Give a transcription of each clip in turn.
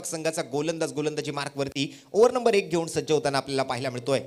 संघाचा गोलंदाजी मार्कवरती over number 1 घेऊन सज्ज होताना आपल्याला पाहायला मिळतोय.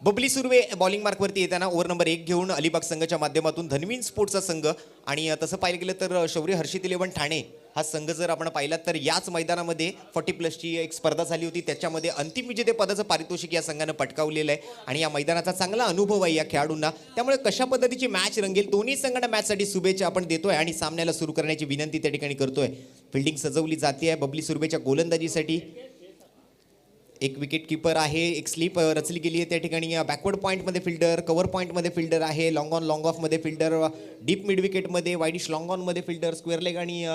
बबली सुर्वे बॉलिंग मार्कवरती येताना ओव्हर नंबर 1 घेऊन अलिबाग संघाच्या माध्यमातून धनवीन स्पोर्ट्सचा संघ आणि तसं पाहिलं गेलं तर शौर्य हर्षित 11 ठाणे हा संघ जर आपण पाहिलात तर याच मैदानामध्ये 40+ एक स्पर्धा झाली होती. त्याच्यामध्ये अंतिम विजेतेपदाचं पारितोषिक या संघानं पटकावलेलं आहे आणि या मैदानाचा चांगला अनुभव आहे या खेळाडूंना. त्यामुळे कशा पद्धतीची मॅच रंगेल दोन्ही संघांना मॅचसाठी शुभेच्छा आपण देतोय आणि सामन्याला सुरू करण्याची विनंती त्या ठिकाणी करतोय. फिल्डिंग सजवली जाते आहे बबली सुर्वेच्या गोलंदाजीसाठी. एक विकेट कीपर आहे, एक स्लीप रचली गेली आहे त्या ठिकाणी. बॅकवर्ड पॉईंटमध्ये फिल्डर, कव्हर पॉईंटमध्ये फिल्डर आहे, लॉंग ऑन लॉंग ऑफमध्ये फिल्डर, डीप मिड विकेटमध्ये, वाईडिश लॉंग ऑनमध्ये फिल्डर, स्क्वेअर लेग आणि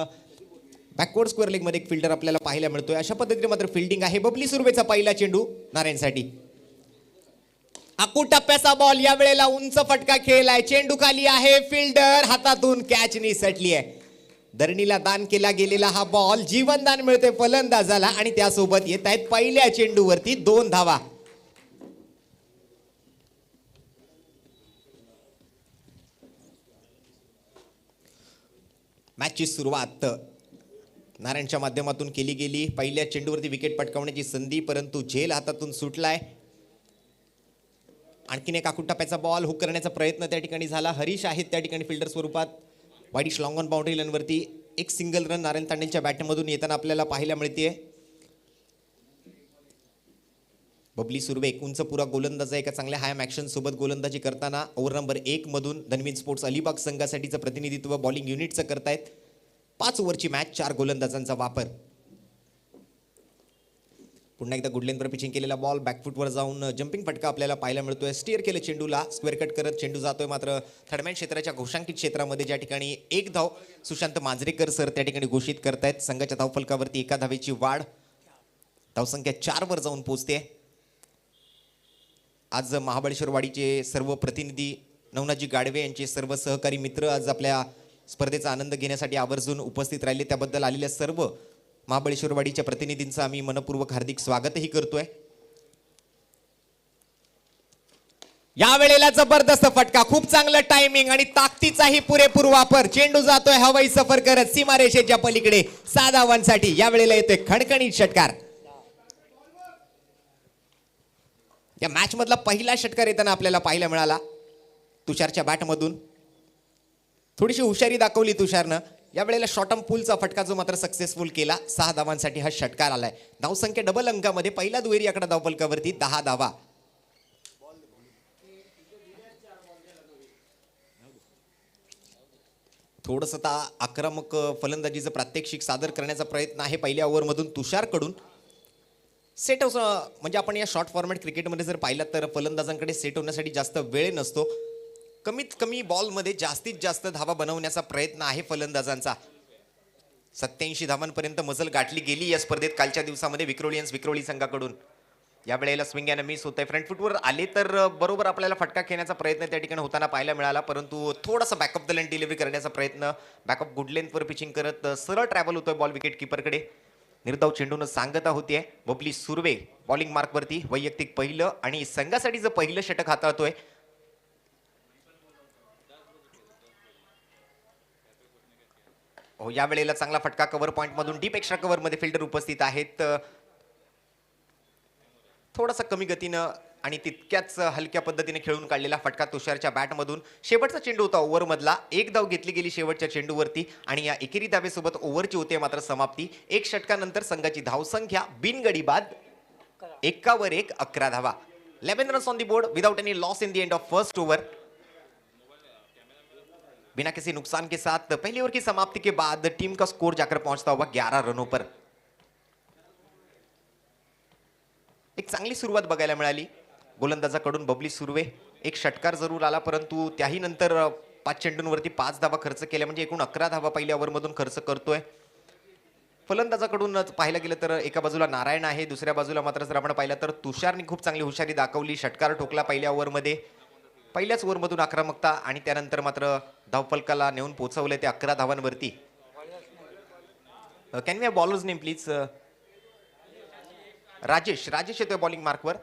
बॅकवर्ड स्क्वेअर लेगमध्ये एक फिल्डर आपल्याला पाहायला मिळतोय. अशा पद्धतीने मात्र फिल्डिंग आहे. बबली सुर्वेचा पहिला चेंडू नारायणसाठी. आकू टप्प्याचा बॉल या वेळेला उंच फटका खेळलाय. चेंडू खाली आहे, फिल्डर हातातून कॅच निसटली आहे. धरणीला दान केला गेलेला हा बॉल जीवनदान मिळते फलंदाजाला आणि त्यासोबत येत आहेत पहिल्या चेंडूवरती 2 धावा. मॅचची सुरुवात नारायणच्या माध्यमातून केली गेली. पहिल्या चेंडूवरती विकेट पटकावण्याची संधी परंतु झेल हातातून सुटलाय. आणखीन एक आकू टप्प्याचा बॉल हुक करण्याचा प्रयत्न त्या ठिकाणी झाला. हरीश आहेत त्या ठिकाणी फिल्डर स्वरूपात. वाईडिश लॉंग ऑन बाउंड्री लाईनवरती एक सिंगल रन नारायण तांडेलच्या बॅटमधून येताना आपल्याला पाहायला मिळते. बबली सुर्वे एक उंच पुरा गोलंदाज आहे. एका चांगल्या हाय ॲक्शन सोबत गोलंदाजी करताना ओव्हर नंबर 1 मधून धनवीन स्पोर्ट्स अलिबाग संघासाठीचं प्रतिनिधित्व बॉलिंग युनिटचं करतायत. 5 ओव्हरची मॅच, 4 गोलंदाजांचा वापर. पुन्हा एकदा गुड लेंथवर पिचिंग केलेला बॉल बॅकफुटवर जाऊन जम्पिंग फटका आपल्याला पाहायला मिळतोय. स्टीअर केलं चेंडूला, स्क्वेअर कट करत चेंडू जातोय मात्र थर्डमॅन क्षेत्राच्या घोषांकित क्षेत्रामध्ये ज्या ठिकाणी 1 धाव सुशांत मांजरेकर सर त्या ठिकाणी घोषित करतायत. संघाच्या धावफलकावरती 1 धावेची वाढ, धावसंख्या 4 वर जाऊन पोहोचते. आज महाबळेश्वरवाडीचे सर्व प्रतिनिधी, नवनाथजी गाडवे यांचे सर्व सहकारी मित्र आज आपल्या स्पर्धेचा आनंद घेण्यासाठी आवर्जून उपस्थित राहिले. त्याबद्दल आलेल्या सर्व महाबळेश्वरवाडीच्या प्रतिनिधींचं आम्ही मनपूर्वक हार्दिक स्वागतही करतोय. या वेळेला जबरदस्त फटका, खूप चांगलं टायमिंग आणि ताकदीचाही पुरेपूर वापर. चेंडू जातोय हवाई सफर करत सीमारेषेच्या पलीकडे 6 धावांसाठी. या वेळेला येतोय खणखणीत षटकार. या मॅच मधला पहिला षटकार येताना आपल्याला पाहायला मिळाला तुषारच्या बॅटमधून. थोडीशी हुशारी दाखवली तुषारनं. या वेळेला शॉर्ट आर्म पुलचा फटका जो मात्र सक्सेसफुल केला. 6 धावांसाठी हा षटकार आलाय. धावसंख्या डबल अंकामध्ये पहिला दुहेरी आकडा धावफलकावरती 10 धावा. थोडंसं आक्रमक फलंदाजीचं प्रात्यक्षिक सादर करण्याचा प्रयत्न आहे पहिल्या ओव्हरमधून तुषारकडून. सेट म्हणजे आपण या शॉर्ट फॉर्मॅट क्रिकेटमध्ये जर पाहिलं तर फलंदाजांकडे सेट होण्यासाठी जास्त वेळ नसतो. कमीत कमी बॉलमध्ये जास्तीत जास्त धावा बनवण्याचा प्रयत्न आहे फलंदाजांचा. 87 धावांपर्यंत मजल गाठली गेली या स्पर्धेत कालच्या दिवसामध्ये विक्रोळी संघाकडून. या वेळेला स्विंग अँड मिस होत आहे. फ्रंट फुटवर आले तर बरोबर आपल्याला फटका खेळण्याचा प्रयत्न त्या ठिकाणी होताना पाहायला मिळाला परंतु थोडासा बॅकअप द लेंथ डिलिव्हरी करण्याचा प्रयत्न. बॅकअप गुड लेंथवर पिचिंग करत सरळ ट्रॅव्हल होतोय बॉल विकेट कीपरकडे. निर्धाव चेंडून सांगता होतीये. बबली सुर्वे बॉलिंग मार्कवरती वैयक्तिक पहिलं आणि संघासाठीचं पहिलं षटक हाताळतोय. हो, या वेळेला चांगला फटका कव्हर पॉइंट मधून डीप एक्स्ट्रा कव्हर मध्ये फिल्डर उपस्थित आहेत. थोडासा कमी गतीनं आणि तितक्याच हलक्या पद्धतीने खेळून काढलेला फटका तुषारच्या बॅटमधून. शेवटचा चेंडू होता ओव्हर मधला. 1 धाव घेतली गेली शेवटच्या चेंडूवरती आणि या एकेरी धावेसोबत ओव्हरची होते मात्र समाप्ती. 1 षटकानंतर संघाची धावसंख्या बिनगडी बाद 1 वर 1, 11 धावा. 11 runs on the board without any loss in the end of first over. बिना किसी नुकसान के साथ पहली ओवर की समाप्ति के बाद टीम का स्कोर जाकर पहुंचता हुआ 11 रनों पर. एक चांगली सुरुवात बघायला मिळाली गोलंदाजाकडून बबली सुर्वे. एक षटकार जरूर आला परंतु त्याही नंतर 5 चेंडूंवरती 5 धावा खर्च केल्या म्हणजे एकूण 11 धावा पहिल्या ओव्हरमधून खर्च करतोय. फलंदाजाकडून पाहायला गेलं तर एका बाजूला नारायण आहे, दुसऱ्या बाजूला मात्र जर आपण पाहिलं तर तुषारने खूप चांगली हुशारी दाखवली. षटकार ठोकला पहिल्या ओव्हरमध्ये. पहिल्याच ओव्हरमधून आक्रमकता आणि त्यानंतर मात्र धावफलकाला नेऊन पोहोचवले ते 11 धावांवरती. Can we have bowlers name please. Rajesh येतोय बॉलिंग मार्कवर.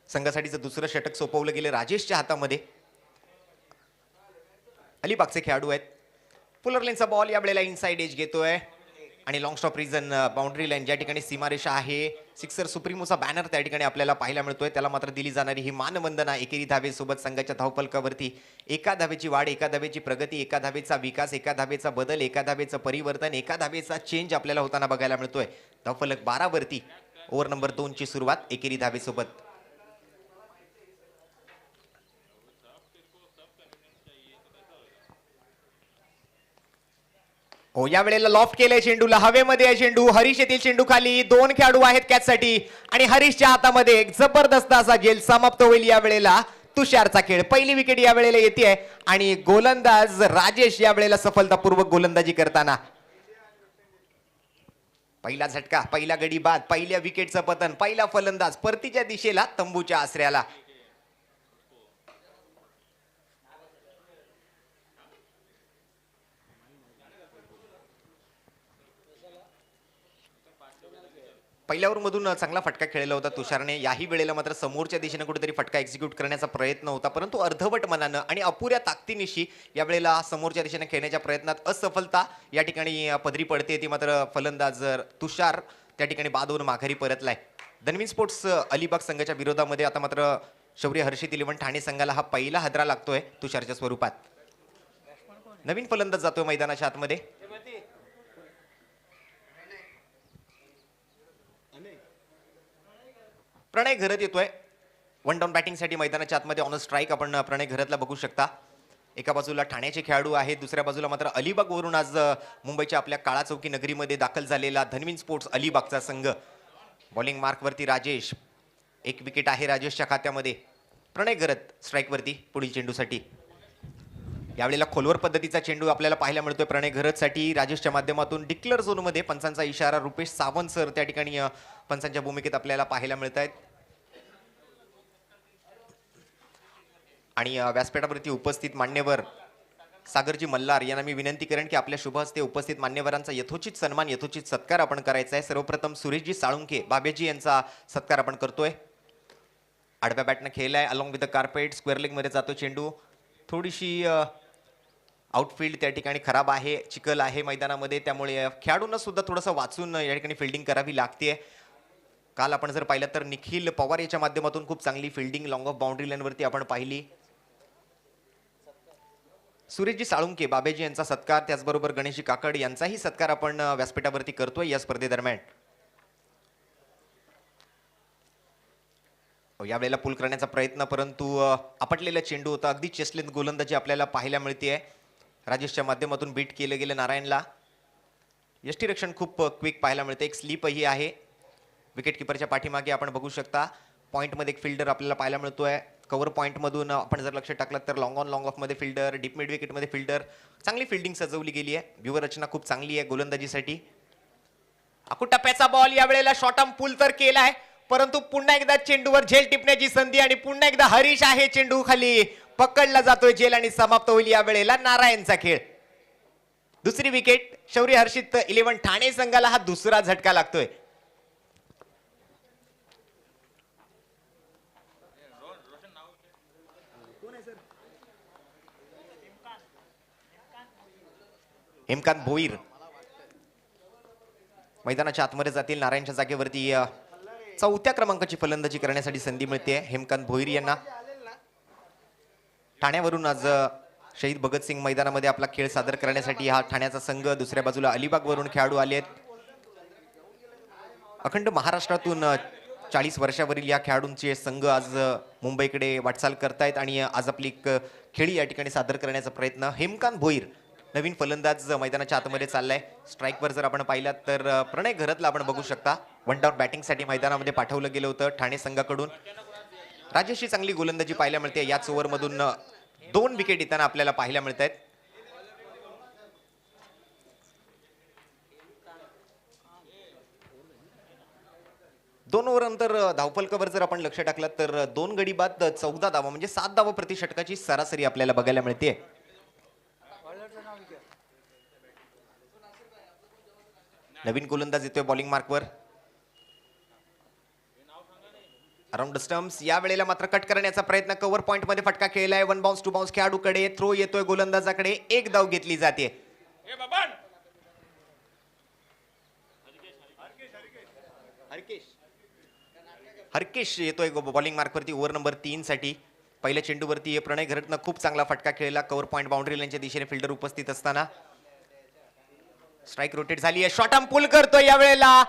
संघासाठीचं दुसरं षटक सोपवलं गेलं राजेशच्या हातामध्ये. अलिबागचे खेळाडू आहेत. पुलर लेनचा बॉल या वेळेला इनसाइड एज घेतोय आणि long stop region boundary line ज्या ठिकाणी सीमारेषा आहे, सिक्सर सुप्रीमोचा बॅनर त्या ठिकाणी आपल्याला पाहायला मिळतोय. त्याला मात्र दिली जाणारी ही मानवंदना एकेरी धावेसोबत संघाच्या धावफलकावरती एका धावेची वाढ, एका धावेची प्रगती, एका धावेचा विकास, एका धावेचा बदल, एका धावेचं परिवर्तन, एका धावेचा चेंज आपल्याला होताना बघायला मिळतोय. धावफलक 12 वरती ओव्हर नंबर 2 ची सुरुवात एकेरी धावेसोबत. हो, या वेळेला लॉफ्ट केलंय चेंडूला, हवेमध्ये आहे चेंडू. हरीश येथील चेंडू खाली, 2 खेळाडू आहेत कॅच साठी आणि हरीशच्या हातामध्ये एक जबरदस्त असा झेल. समाप्त होईल या वेळेला तुषारचा खेळ. पहिली विकेट या वेळेला येते आणि गोलंदाज राजेश या वेळेला सफलतापूर्वक गोलंदाजी करताना. पहिला झटका, पहिला गडी बाद, पहिल्या विकेटचं पतन, पहिला फलंदाज परतीच्या दिशेला तंबूच्या आसऱ्याला. पहिल्या ओव्हरमधून चांगला फटका खेळला होता तुषारने. याही वेळेला मात्र समोरच्या दिशेने कुठेतरी फटका एक्झिक्यूट करण्याचा प्रयत्न होता, परंतु अर्धवट मनानं आणि अपुऱ्या ताकदीनिशी या वेळेला समोरच्या दिशेने खेळण्याच्या प्रयत्नात असफलता या ठिकाणी पदरी पडते. ती मात्र फलंदाज तुषार त्या ठिकाणी बादवरून माघारी परतलाय. धनवीन स्पोर्ट्स अलिबाग संघाच्या विरोधामध्ये आता मात्र शौर्य हर्षित 11 ठाणे संघाला हा पहिला हादरा लागतोय तुषारच्या स्वरूपात. नवीन फलंदाज जातोय मैदानाच्या आतमध्ये. प्रणय घरत येतोय वन डाऊन बॅटिंगसाठी मैदानाच्या आतमध्ये. ऑन स्ट्राईक आपण प्रणय घरतला बघू शकता. एका बाजूला ठाण्याचे खेळाडू आहेत, दुसऱ्या बाजूला मात्र अलिबागवरून आज मुंबईच्या आपल्या काळा चौकी नगरीमध्ये दाखल झालेला धनवीन स्पोर्ट्स अलिबागचा संघ. बॉलिंग मार्कवरती राजेश, एक विकेट आहे राजेशच्या खात्यामध्ये. प्रणय घरत स्ट्राईकवरती पुढील चेंडूसाठी. यावेळेला खोलवर पद्धतीचा चेंडू आपल्याला पाहायला मिळतोय प्रणय घरतसाठी. राजेशच्या माध्यमातून डिक्लेअर झोनमध्ये पंचांचा इशारा. रुपेश सावंत सर त्या ठिकाणी पंचांच्या भूमिकेत आपल्याला पाहायला मिळत आहेत. आणि व्यासपीठावरती उपस्थित मान्यवर सागरजी मल्हार यांना मी विनंती करेन की आपल्या शुभ हस्ते उपस्थित मान्यवरांचा यथोचित सन्मान, यथोचित सत्कार आपण करायचा आहे. सर्वप्रथम सुरेशजी साळुंके बाबेजी यांचा सत्कार आपण करतोय. आडव्या बॅटनं खेळलाय along with the carpet. Square leg मध्ये जातो चेंडू. थोडीशी आउटफील्ड त्या ठिकाणी खराब आहे, चिखल आहे मैदानामध्ये, त्यामुळे खेळाडूंना सुद्धा थोडंसं वाचून या ठिकाणी फिल्डिंग करावी लागते. काल आपण जर पाहिलं तर निखिल पवार याच्या माध्यमातून खूप चांगली फिल्डिंग लॉंग ऑफ बाउंड्री लाईनवरती आपण पाहिली. सुरेशजी साळुंके बाबेजी यांचा सत्कार, त्याचबरोबर गणेशजी काकड यांचाही सत्कार आपण व्यासपीठावरती करतोय या स्पर्धेदरम्यान. यावेळेला पूल करण्याचा प्रयत्न, परंतु आपटलेला चेंडू होता. अगदी चेस्टलेंथ गोलंदाजी आपल्याला पाहायला मिळते. राजेशच्या माध्यमातून बीट केलं गेलं नारायणला. यष्टीरक्षण खूप क्विक पाहायला मिळते. एक स्लीपही आहे विकेट किपरच्या पाठीमागे आपण बघू शकता. पॉईंटमध्ये एक फिल्डर आपल्याला पाहायला मिळतोय. कव्हर पॉईंटमधून आपण जर लक्ष टाकलं तर लॉंग ऑन लॉंग ऑफमध्ये फिल्डर, डीप मिड विकेटमध्ये फिल्डर. चांगली फिल्डिंग सजवली गेली आहे. व्यूहरचना खूप चांगली आहे गोलंदाजीसाठी. टप्प्याचा बॉल या वेळेला शॉर्ट आर्म पूल तर केलाय, परंतु पुन्हा एकदा चेंडूवर झेल टिपण्याची संधी आणि पुन्हा एकदा हरीश आहे चेंडू खाली. पकडला जातोय झेल आणि समाप्त होईल या वेळेला नारायणचा खेळ. दुसरी विकेट शौर्य हर्षित 11 ठाणे संघाला हा दुसरा झटका लागतोय. हेमकांत भोईर मैदानाच्या आतमध्ये जातील. नारायणच्या जागेवरती चौथ्या क्रमांकाची फलंदाजी करण्यासाठी संधी मिळते हेमकांत भोईर यांना. ठाण्यावरून आज शहीद भगतसिंग मैदानामध्ये आपला खेळ सादर करण्यासाठी हा ठाण्याचा संघ. दुसऱ्या बाजूला अलिबागवरून खेळाडू आलेत. अखंड महाराष्ट्रातून 40 वर्षावरील या खेळाडूंचे संघ आज मुंबईकडे वाटचाल करतायत आणि आज आपली खेळी या ठिकाणी सादर करण्याचा प्रयत्न. हेमकांत भोईर नवीन फलंदाज मैदानाच्या आतमध्ये चाललाय. स्ट्राईकवर जर आपण पाहिलात तर प्रणय घरतला आपण बघू शकता. वन डाऊन बॅटिंगसाठी मैदानामध्ये पाठवलं गेलं होतं ठाणे संघाकडून. राजेशची चांगली गोलंदाजी पाहायला मिळते. याच ओव्हरमधून 2 विकेट येताना आपल्याला पाहायला मिळत आहेत. दोन ओव्हर नंतर धावफलकावर जर आपण लक्ष टाकलं तर 2 गडी बाद 14 धावा म्हणजे 7 धावा प्रति षटकाची सरासरी आपल्याला बघायला मिळते. नवीन गोलंदाज येतोय बॉलिंग मार्कवर. अराउंड स्टम्प्स या वेळेला मात्र कट करण्याचा प्रयत्न, कव्हर पॉइंट मध्ये फटका खेळलाय. वन बाउन्स टू बाउन्स खेळाडूकडे, थ्रो येतोय गोलंदाजाकडे, एक धाव घेतली जाते. हरकेश येतोय बॉलिंग मार्कवरती ओव्हर नंबर 3 साठी. पहिल्या चेंडूवरती प्रणय घरतनं खूप चांगला फटका खेळला. कव्हर पॉइंट बाउंड्री लाईनच्या दिशेने फिल्डर उपस्थित असताना स्ट्राईक रोटेट झाली आहे. शॉर्ट आर्म पुल करतोय या वेळेला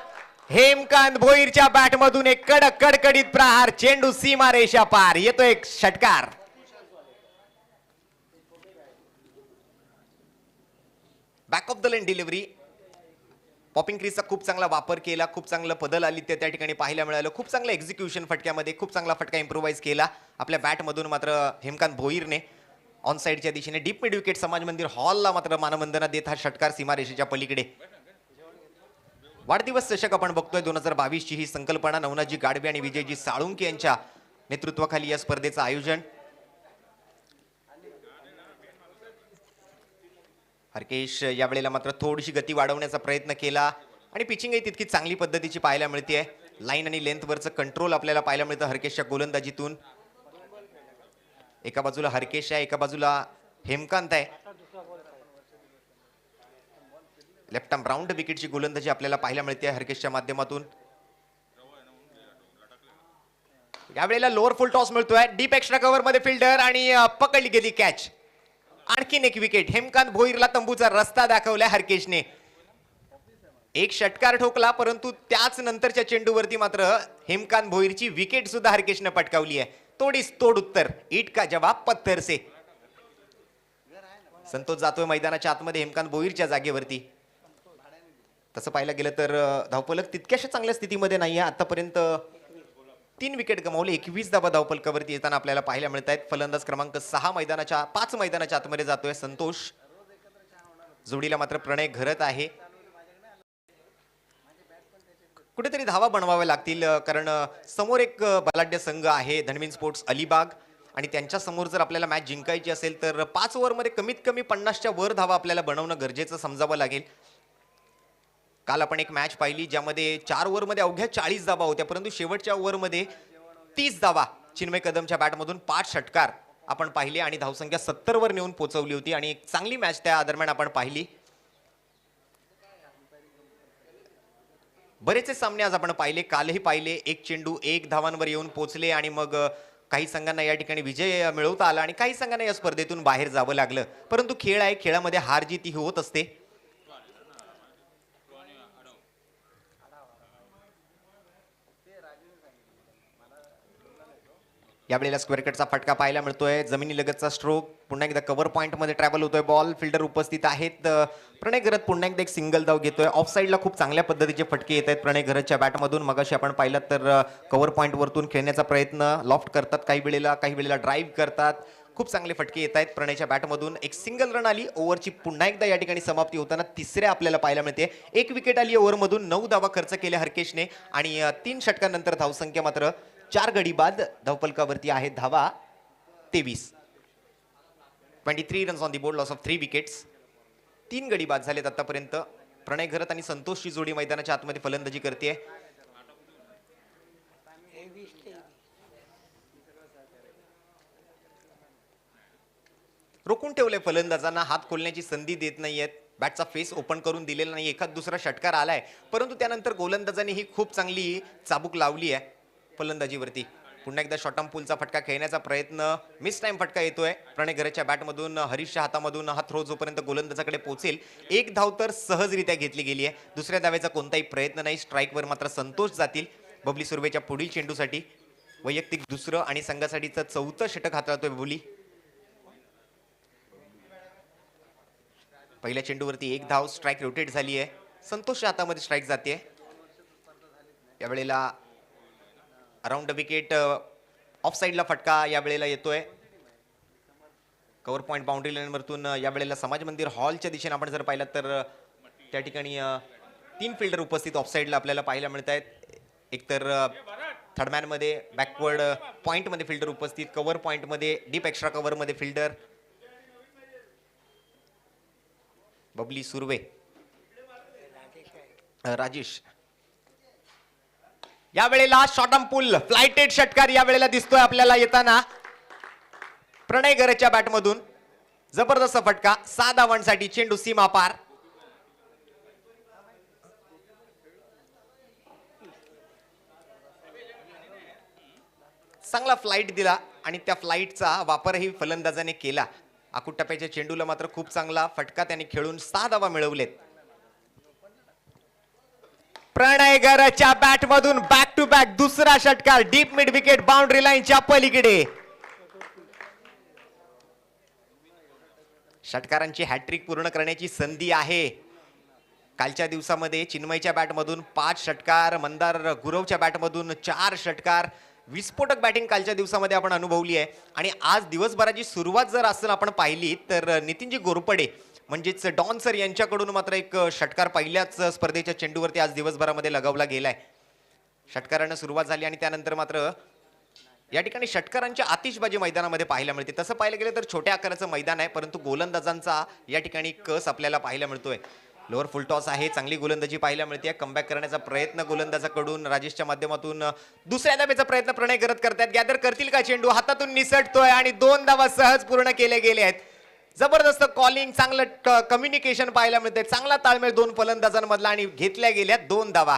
हेमकांत भोईरच्या बॅट मधून एक कडक कडकडीत प्रहार. चेंडू सीमा रेषा पार, येतोय एक षटकार. Back of the line delivery. Popping क्रीजचा खूप चांगला वापर केला, खूप चांगलं पदल आली त्या ठिकाणी पाहायला मिळालं. खूप चांगलं एक्झिक्युशन फटक्यामध्ये, खूप चांगला फटका इम्प्रोव्हाइज केला आपल्या बॅटमधून. मात्र हेमकांत भोईरने ऑन साइडच्या दिशेने डीप मिड विकेट समाज मंदिर हॉलला मात्र मानवंदना देत हा षटकार सीमारेषेच्या पलीकडे. वाढदिवस चषक आपण बघतोय 2022 ची ही संकल्पना. नवनाथजी गाडवे आणि विजयजी साळुंके यांच्या नेतृत्वाखाली या स्पर्धेचं आयोजन. हरकेश यावेळेला मात्र थोडीशी गती वाढवण्याचा प्रयत्न केला आणि पिचिंगही तितकी चांगली पद्धतीची पाहायला मिळते. लाईन आणि लेंथ वरचं कंट्रोल आपल्याला पाहायला मिळतं हरकेशच्या गोलंदाजीतून. एका बाजूला हरकेश आहे, एका बाजूला हेमकांत आहे. लेफ्ट आर्म राऊंड विकेटची गोलंदाजी आपल्याला पाहायला मिळते हरकेशच्या माध्यमातून. यावेळेला लोअर फुल टॉस मिळतोय. डीप एक्स्ट्रा कव्हर मध्ये फिल्डर आणि पकडली गेली कॅच. आणखीन एक विकेट. हेमकांत भोईरला तंबूचा रस्ता दाखवलाय हरकेशने. एक षटकार ठोकला, परंतु त्याच नंतरच्या चेंडूवरती मात्र हेमकांत भोईरची विकेट सुद्धा हरकेशने पटकावली आहे. तोडीस तोड उत्तर, ईट का जवाब पत्थर से. संतोष जातोय मैदानाच्या आतमध्ये हेमकांत भोईरच्या जागेवरती. तसं पाहायला गेलं तर धावफलक तितक्याशा चांगल्या स्थितीमध्ये नाहीये. आतापर्यंत 3 विकेट गमावले, 21 धावा धावफलकावरती येताना आपल्याला पाहायला मिळत आहेत. फलंदाज क्रमांक 5 मैदानाच्या आतमध्ये जातोय संतोष. जोडीला मात्र प्रणय घरत आहे. कुठेतरी धावा बनवाव्या लागतील, कारण समोर एक बलाढ्य संघ आहे धनवीन स्पोर्ट्स अलिबाग, आणि त्यांच्या समोर जर आपल्याला मॅच जिंकायची असेल तर 5 ओव्हरमध्ये कमीत कमी 50च्या वर धावा आपल्याला बनवणं गरजेचं समजावं लागेल. काल आपण एक मॅच पाहिली ज्यामध्ये 4 ओव्हरमध्ये अवघ्या 40 धावा होत्या, परंतु शेवटच्या ओव्हरमध्ये 30 धावा चिन्मय कदमच्या बॅटमधून 5 षटकार आपण पाहिले आणि धावसंख्या 70 वर नेऊन पोहोचवली होती. आणि एक चांगली मॅच त्या दरम्यान आपण पाहिली. बरेचसे सामने आज आपण पाहिले, कालही पाहिले. एक चेंडू 1 धावांवर येऊन पोहोचले आणि मग काही संघांना या ठिकाणी विजय मिळवता आला आणि काही संघांना या स्पर्धेतून बाहेर जावं लागलं. परंतु खेळ आहे, खेळामध्ये हार जीत ही होत असते. यावेळेला स्क्वेअर कटचा फटका पाहायला मिळतोय. जमिनी लगतचा स्ट्रोक. पुन्हा एकदा कव्हर पॉइंट मध्ये ट्रॅव्हल होतोय बॉल. फिल्डर उपस्थित आहेत. प्रणय घरत पुन्हा एकदा एक सिंगल धाव घेतोय. ऑफ साईडला खूप चांगल्या पद्धतीचे फटके येत आहेत प्रणय घरतच्या बॅटमधून. मगाशी आपण पाहिलं तर कव्हर पॉइंट वरतून खेळण्याचा प्रयत्न लॉफ्ट करतात, काही वेळेला ड्राईव्ह करतात. खूप चांगले फटके येत आहेत प्रणयच्या बॅटमधून. एक सिंगल रन आली. ओव्हरची पुन्हा एकदा या ठिकाणी समाप्ती होताना तिसऱ्या आपल्याला पाहायला मिळते. एक विकेट आली ओव्हरमधून. 9 धावा खर्च केल्या हरकेशने आणि 3 षटकांनंतर धावसंख्या मात्र 4 गडी बाद धावफलकावरती आहेत धावा 23. 23 runs on the board, loss of 3 wickets. 3 गडी बाद झालेत आतापर्यंत. प्रणय घरत आणि संतोषची जोडी मैदानाच्या आतमध्ये फलंदाजी करते. रोखून ठेवलंय फलंदाजांना, हात खोलण्याची संधी देत नाहीयेत. बॅटचा फेस ओपन करून दिलेला नाही. एखाद दुसरा षटकार आलाय, परंतु त्यानंतर गोलंदाजांनी ही खूप चांगली चाबूक लावली आहे फलंदाजीवरती. पुन्हा एकदा शॉर्ट आर्म पुलचा फटका खेळण्याचा प्रयत्न. मिस टाइम फटका येतोय प्रणय घरतच्या बॅटमधून. हरीशच्या हातामधून हा थ्रो जोपर्यंत गोलंदाजाकडे पोहोचेल, 1 धाव तर सहजरित्या घेतली गेली आहे. दुसऱ्या धावेचा कोणताही प्रयत्न नाही. स्ट्राईकवर मात्र संतोष जातील बबली सुर्वेच्या पुढील चेंडूसाठी. वैयक्तिक दुसरं आणि संघासाठीचं 4थं षटक हाताळतोय बबली. पहिल्या चेंडूवरती 1 धाव. स्ट्राईक रोटेट झाली आहे. संतोषच्या हातामध्ये स्ट्राईक जाते. यावेळेला अराउंड विकेट ऑफ साईडला फटका यावेळेला येतोय. कव्हर पॉइंट बाउंड्री लाईन वरतून यावेळेला समाज मंदिर हॉलच्या दिशेने आपण जर पाहिलं तर त्या ठिकाणी 3 फिल्डर उपस्थित ऑफ साईडला आपल्याला पाहायला मिळत आहेत. एकतर थर्डमॅन मध्ये, बॅकवर्ड पॉइंट मध्ये फिल्डर उपस्थित, कव्हर पॉइंट मध्ये, डीप एक्स्ट्रा कव्हर मध्ये फिल्डर. बबली सुर्वे, राजेश यावेळेला शॉर्ट आर्म पुल फ्लायटेड षटकार यावेळेला दिसतोय आपल्याला येताना प्रणय गरजच्या बॅटमधून. जबरदस्त फटका 6 धावांसाठी चेंडू सीमा पार. चांगला फ्लाइट दिला आणि त्या फ्लाइटचा वापरही फलंदाजाने केला. आखूट टप्प्याच्या चेंडूला मात्र खूप चांगला फटका त्यांनी खेळून 6 धावा मिळवलेत. प्रणय गरजच्या बॅट मधून बॅक टू बॅक दुसरा षटकार डीप मिड विकेट बाउंड्री लाईनच्या पलीकडे. षटकारांची हॅट्रिक पूर्ण करण्याची संधी आहे. कालच्या दिवसामध्ये चिन्मयच्या बॅटमधून 5 षटकार, मंदार गुरवच्या बॅटमधून 4 षटकार, विस्फोटक बॅटिंग कालच्या दिवसामध्ये आपण अनुभवली आहे. आणि आज दिवसभराची सुरुवात जर असं आपण पाहिली तर नितीनजी गोरपडे म्हणजेच डॉन सर यांच्याकडून मात्र एक षटकार पहिल्याच स्पर्धेच्या चेंडूवरती आज दिवसभरामध्ये लगावला गेलाय. षटकारानं सुरुवात झाली आणि त्यानंतर मात्र या ठिकाणी षटकारांची आतिषबाजी मैदानामध्ये पाहायला मिळते. तसं पाहायला गेलं तर छोट्या आकाराचं मैदान आहे, परंतु गोलंदाजांचा या ठिकाणी कस आपल्याला पाहायला मिळतोय. लोअर फुल टॉस आहे, चांगली गोलंदाजी पाहायला मिळते. कमबॅक करण्याचा प्रयत्न गोलंदाजाकडून राजेशच्या माध्यमातून दुसऱ्या धावेचा प्रयत्न प्रणय करतायत. गॅदर करतील का चेंडू? हातातून निसटतोय आणि 2 धावा सहज पूर्ण केले गेले आहेत. जबरदस्त कॉलिंग, चांगलं कम्युनिकेशन पाहायला मिळतंय. चांगला ताळमेळ 2 फलंदाजांमधला आणि घेतल्या गेल्या 2 धावा.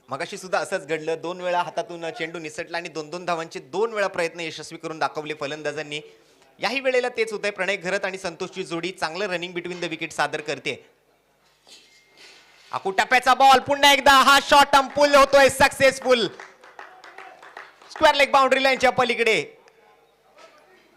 मगाशी सुद्धा असंच घडलं. 2 वेळा हातातून चेंडू निसटला आणि 2-2 धावांचे 2 वेळा प्रयत्न यशस्वी करून दाखवले फलंदाजांनी. याही वेळेला तेच होतंय. प्रणय घरत आणि संतोषची जोडी चांगलं रनिंग बिटवीन द विकेट सादर करते. आखू टप्प्याचा बॉल पुन्हा एकदा हा शॉर्ट आर्म पुल होतोय सक्सेसफुल. स्क्वेअर लेग बाउंड्री लाईनच्या पलीकडे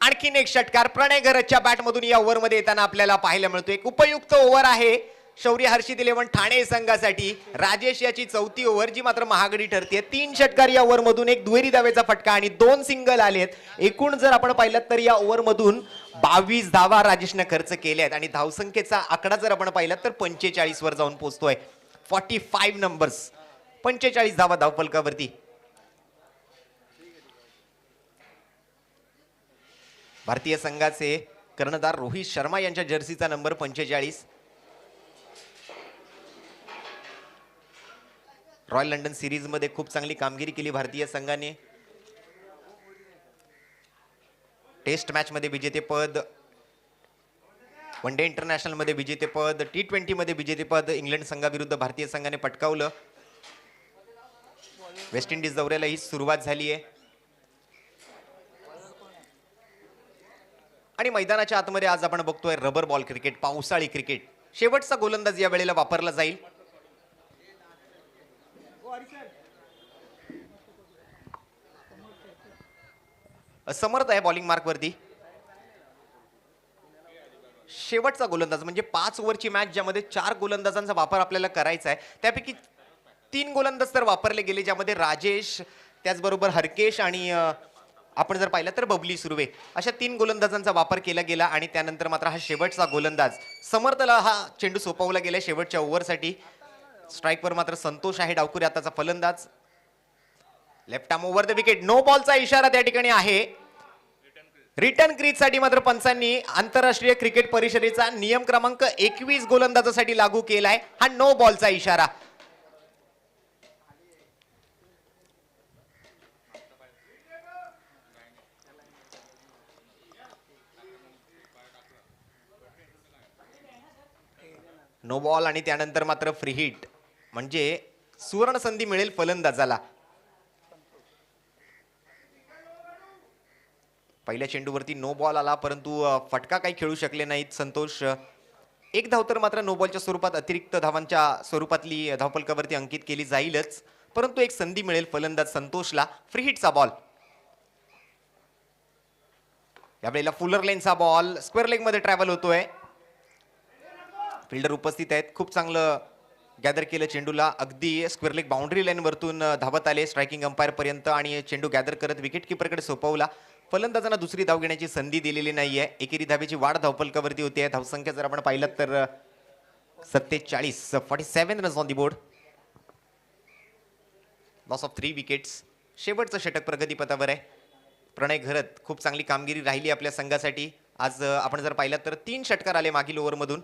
आणखीन एक षटकार प्रणय घरतच्या बॅटमधून या ओव्हरमध्ये येताना आपल्याला पाहायला मिळतो. एक उपयुक्त ओव्हर आहे शौर्य हर्षित 11 ठाणे संघासाठी. राजेश याची 4थी ओव्हर जी मात्र महागडी ठरते. 3 षटकार या ओव्हर मधून, एक दुहेरी धावेचा फटका आणि 2 सिंगल आलेत. एकूण जर आपण पाहिलं तर या ओव्हर मधून 22 धावा राजेशने खर्च केल्या आहेत आणि धावसंख्येचा आकडा जर आपण पाहिला तर 45 वर जाऊन पोहोचतोय. 45 नंबर्स, 45 धावा धावफलकावरती. भारतीय संघाचे कर्णधार रोहित शर्मा यांच्या जर्सीचा नंबर 45. रॉयल लंडन सिरीज मध्ये खूप चांगली कामगिरी केली भारतीय संघाने. टेस्ट मॅच मध्ये विजेतेपद, वन डे इंटरनॅशनल मध्ये विजेतेपद, T20 मध्ये विजेतेपद इंग्लंड संघाविरुद्ध भारतीय संघाने पटकावलं. वेस्ट इंडिज दौऱ्याला ही सुरुवात झाली आहे आणि मैदानाच्या आतमध्ये आज आपण बघतोय रबर बॉल क्रिकेट, पावसाळी क्रिकेट. शेवटचा गोलंदाज या वेळेला वापरला जाईल. समर्थ आहे बॉलिंग मार्क वरती. शेवटचा गोलंदाज म्हणजे 5 ओव्हरची मॅच ज्यामध्ये 4 गोलंदाजांचा वापर आपल्याला करायचा आहे. त्यापैकी 3 गोलंदाज तर वापरले गेले, ज्यामध्ये राजेश, त्याचबरोबर हरकेश आणि आपण जर पाहिलं तर बबली सुर्वे, अशा 3 गोलंदाजांचा वापर केला गेला. आणि त्यानंतर मात्र हा शेवटचा गोलंदाज समर्थला हा चेंडू सोपवला गेला शेवटच्या ओव्हरसाठी. स्ट्राईकवर मात्र संतोष आहे डावखुरी आताचा फलंदाज. Left arm over the wicket, no बॉलचा इशारा त्या ठिकाणी आहे. रिटर्न क्रीज साठी मात्र पंचांनी आंतरराष्ट्रीय क्रिकेट परिषदेचा नियम क्रमांक 21 गोलंदाजासाठी लागू केलाय. हा नो बॉलचा इशारा. नो बॉल आणि त्यानंतर मात्र फ्री हिट, म्हणजे सुवर्ण संधी मिळेल फलंदाजाला. पहिल्या चेंडूवरती नो बॉल आला, परंतु फटका काही खेळू शकले नाहीत संतोष. 1 धाव तर मात्र नो बॉलच्या स्वरूपात, अतिरिक्त धावांच्या स्वरूपातली धावफलकावरती अंकित केली जाईलच, परंतु एक संधी मिळेल फलंदाज संतोषला. फ्री हिटचा बॉल. यावेळेला फुलर लेनचा बॉल स्क्वेअर लेग मध्ये ट्रॅव्हल होतोय. फिल्डर उपस्थित आहेत. खूप चांगलं गॅदर केलं चेंडूला. अगदी स्क्वेअर लेग बाउंड्री लाईन वरतून धावत आले स्ट्रायकिंग अंपायर पर्यंत आणि चेंडू गॅदर करत विकेट किपरकडे सोपवला. फलंदाजांना दुसरी धाव घेण्याची संधी दिलेली नाहीये. एकेरी धावेची वाढ धावफलकावरती होते. धावसंख्या जर आपण पाहिलं तर 47 runs on the board. Loss of 3 wickets. शेवटचं षटक प्रगतीपथावर आहे. प्रणय घरत खूप चांगली कामगिरी राहिली आपल्या संघासाठी. आज आपण जर पाहिलं तर 3 षटकार आले मागील ओव्हरमधून.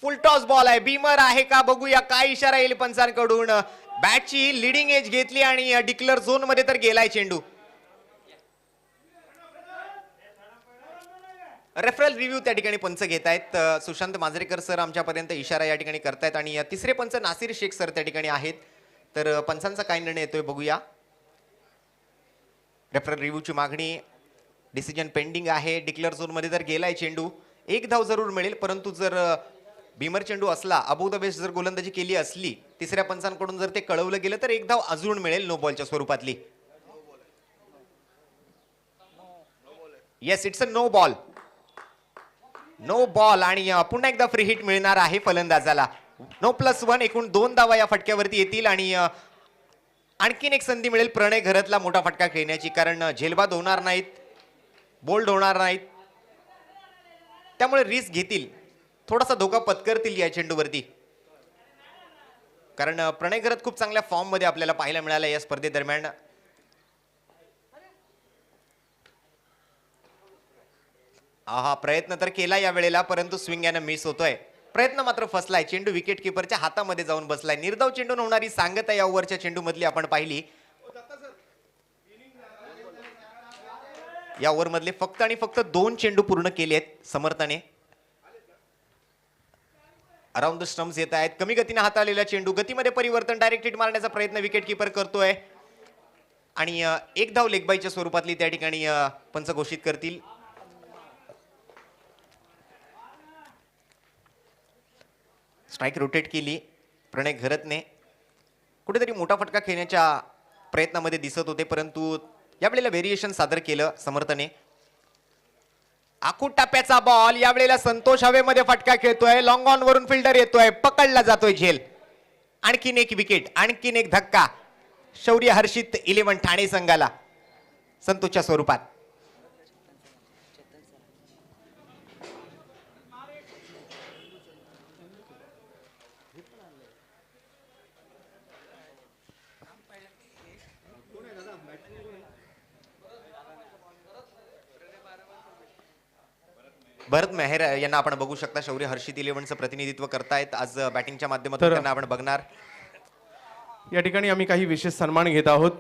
फुल टॉस बॉल आहे. बीमर आहे का बघूया, काय इशारा येईल पंचांकडून. बॅटची लिडिंग एज घेतली आणि डिक्लेअर झोन मध्ये तर गेलाय चेंडू. रेफरल रिव्ह्यू त्या ठिकाणी पंच घेत आहेत. सुशांत मांजरेकर सर आमच्यापर्यंत इशारा या ठिकाणी करतायत आणि तिसरे पंच नासिर शेख सर त्या ठिकाणी आहेत. तर पंचांचा काय निर्णय येतोय बघूया. रेफरल रिव्ह्यूची मागणी, डिसिजन पेंडिंग आहे. डिक्लेअर झोन मध्ये जर गेलाय चेंडू, एक धाव जरूर मिळेल, परंतु जर भीमर चेंडू असला, अबोव द बेस्ट जर गोलंदाजी केली असली, तिसऱ्या पंचांकडून जर ते कळवलं गेलं तर एक धाव अजून मिळेल नो बॉलच्या स्वरूपातली. Yes, it's a no ball. No ball आणि पुन्हा एकदा फ्री हिट मिळणार आहे फलंदाजाला. 9+1 एकूण 2 धावा या फटक्यावरती येतील आणि आणखीन एक संधी मिळेल प्रणय घरतला मोठा फटका खेळण्याची, कारण झेलबाद होणार नाहीत, बोल्ड होणार नाहीत, त्यामुळे रिस्क घेतील, थोडासा धोका पत्करतील या चेंडूवरती. कारण प्रणय घरत खूप चांगल्या फॉर्म मध्ये आपल्याला पाहायला मिळाला या स्पर्धेदरम्यान. हा प्रयत्न तर केला या वेळेला, परंतु स्विंग यानं मिस होतोय. प्रयत्न मात्र फसलाय. चेंडू विकेट किपरच्या हातामध्ये जाऊन बसलाय. निर्धाव चेंडून होणारी सांगता या ओव्हरच्या चेंडू मधली आपण पाहिली. या ओव्हर मधले फक्त आणि फक्त 2 चेंडू पूर्ण केले आहेत समर्थाने. अराउंड द स्टम्प्स येत आहेत. कमी गतीने हाताळलेला चेंडू, गतीमध्ये परिवर्तन, डायरेक्ट हिट मारण्याचा प्रयत्न विकेट किपर करतोय आणि एक धाव लेगबाईच्या स्वरूपातली त्या ठिकाणी पंच घोषित करतील. स्ट्राईक रोटेट केली प्रणय घरतने. कुठेतरी मोठा फटका खेळण्याच्या प्रयत्नामध्ये दिसत होते, परंतु यावेळेला व्हेरिएशन सादर केलं समर्थने. आखूट टाप्याचा बॉल, यावेळेला संतोष हवेमध्ये फटका खेळतोय. लॉंग ऑन वरून फिल्डर येतोय, पकडला जातोय झेल. आणखीन एक विकेट, आणखीन एक धक्का शौर्य हर्षित 11 ठाणे संघाला संतोषच्या स्वरूपात. भरत मेहर यांना आपण बघू शकता, शौर्य हर्षित 11चं प्रतिनिधित्व करतायत आज बॅटिंगच्या माध्यमातून. त्यांना आपण बघणार. या ठिकाणी आम्ही काही विशेष सन्मान घेत आहोत.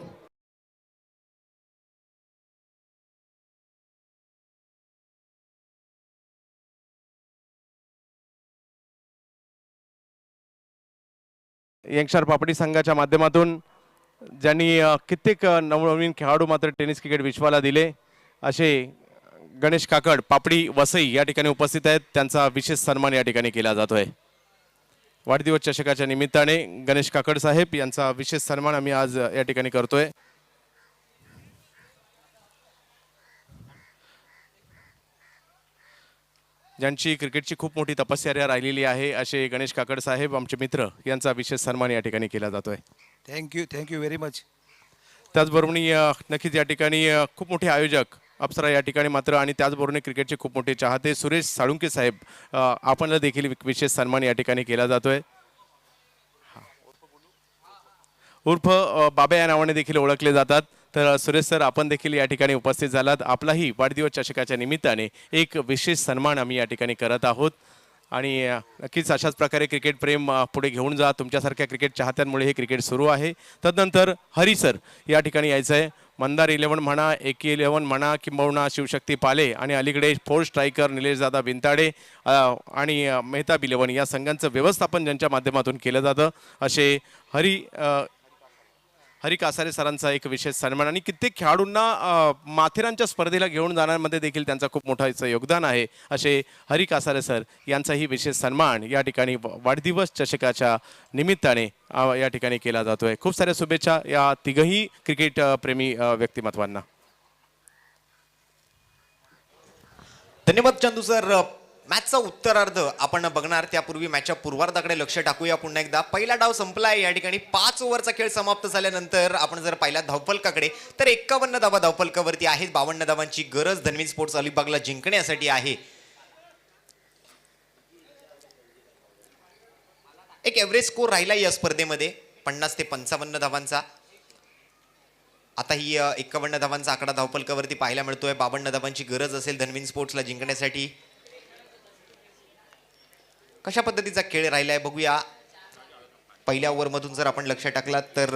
यंगस्टार पापडी संघाच्या माध्यमातून ज्यांनी कित्येक नवनवीन खेळाडू मात्र टेनिस क्रिकेट विश्वाला दिले, असे गणेश काकड पापडी वसई या ठिकाणी उपस्थित आहेत. त्यांचा विशेष सन्मान या ठिकाणी केला जातोय. वाढदिवस चषकाच्या निमित्ताने गणेश काकड साहेब यांचा विशेष सन्मान आम्ही आज या ठिकाणी करतोय. ज्यांची क्रिकेटची खूप मोठी तपश्चर्या राहिलेली आहे असे गणेश काकड साहेब आमचे मित्र, यांचा विशेष सन्मान या ठिकाणी केला जातोय. Thank you very much. त्याचबरोबर नक्कीच या ठिकाणी खूप मोठे आयोजक अप्सरा या ठिकाणी मात्र, आणि त्याचबरोबर क्रिकेटचे खूप मोठे चाहते सुरेश साळुंके साहेब, आपणला देखील विशेष सन्मान या ठिकाणी केला जातोय. उर्फ बाबा या नावाने देखील ओळखले जातात. तर सुरेश सर, आपण देखील या ठिकाणी उपस्थित झालात. आपलाही वाढदिवस चषकाच्या निमित्ताने एक विशेष सन्मान आम्ही या ठिकाणी करत आहोत आणि नक्कीच अशाच प्रकारे क्रिकेट प्रेम पुढे घेऊन जा. तुमच्यासारख्या क्रिकेट चाहत्यांमुळे हे क्रिकेट सुरू आहे. तदनंतर हरी सर या ठिकाणी यायचं आहे. मंदार 11 म्हणा, एके 11 म्हणा, किंबहुना शिवशक्ती पाले आणि अलीकडे 4 स्ट्रायकर निलेशदादा बिनताडे आणि मेहताब 11 या संघांचं व्यवस्थापन ज्यांच्या माध्यमातून केलं जातं, असे हरी कासारे सरांचा एक विशेष सन्मान. आणि कित्येक खेळाडूंना माथेरानच्या स्पर्धेला घेऊन जाण्यामध्ये देखील त्यांचा खूप मोठं योगदान आहे, असे हरी कासारे सर यांचाही विशेष सन्मान या ठिकाणी वाढदिवस चषकाच्या निमित्ताने या ठिकाणी केला जातोय. खूप साऱ्या शुभेच्छा या तिघही क्रिकेट प्रेमी व्यक्तिमत्वांना. धन्यवाद चंदू सर. मॅचचा उत्तरार्ध आपण बघणार, त्यापूर्वी मॅचच्या पूर्वार्धाकडे लक्ष टाकूया पुन्हा एकदा. पहिला डाव संपलाय या ठिकाणी. 5 ओव्हरचा खेळ समाप्त झाल्यानंतर आपण जर पाहिला धावफलकाकडे तर 51 धावा धावफलकावरती आहेत. 52 धावांची गरज धन्वीन स्पोर्ट्स अलिबागला जिंकण्यासाठी आहे. एक एव्हरेज स्कोर राहिला या स्पर्धेमध्ये 50 ते 55 धावांचा. आता ही 51 धावांचा आकडा धावफलकावरती पाहायला मिळतोय. 52 धावांची गरज असेल धन्वीन स्पोर्ट्सला जिंकण्यासाठी. कशा पद्धतीचा खेळ राहिलाय बघूया. पहिल्या ओव्हरमधून जर आपण लक्ष टाकलात तर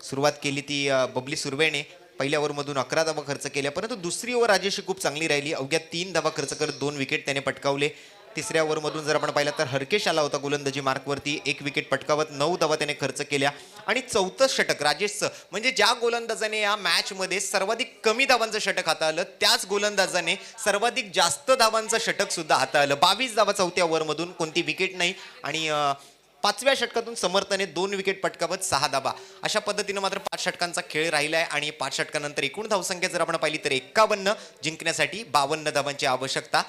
सुरुवात केली ती बबली सुर्वेने. पहिल्या ओव्हरमधून 11 धावा खर्च केल्या, परंतु दुसरी ओव्हर राजेशची खूप चांगली राहिली. अवघ्या 3 धावा खर्च करत 2 विकेट त्याने पटकावले. तिसऱ्या ओव्हरमधून जर आपण पाहिलं तर हरकेश आला होता गोलंदाजी मार्कवरती. 1 विकेट पटकावत 9 धावा त्याने खर्च केल्या. आणि 4थं षटक राजेशचं, म्हणजे ज्या गोलंदाजाने या मॅचमध्ये सर्वाधिक कमी धावांचं षटक हाताळलं त्याच गोलंदाजाने सर्वाधिक जास्त धावांचं षटक सुद्धा हाताळलं. 22 धावा 4थ्या ओव्हरमधून, कोणती विकेट नाही. आणि 5व्या षटकातून समर्थने 2 विकेट पटकावत 6 धावा. अशा पद्धतीनं मात्र 5 षटकांचा खेळ राहिलाय. आणि 5 षटकानंतर एकूण धावसंख्या जर आपण पाहिली तर 51, जिंकण्यासाठी 52 धावांची आवश्यकता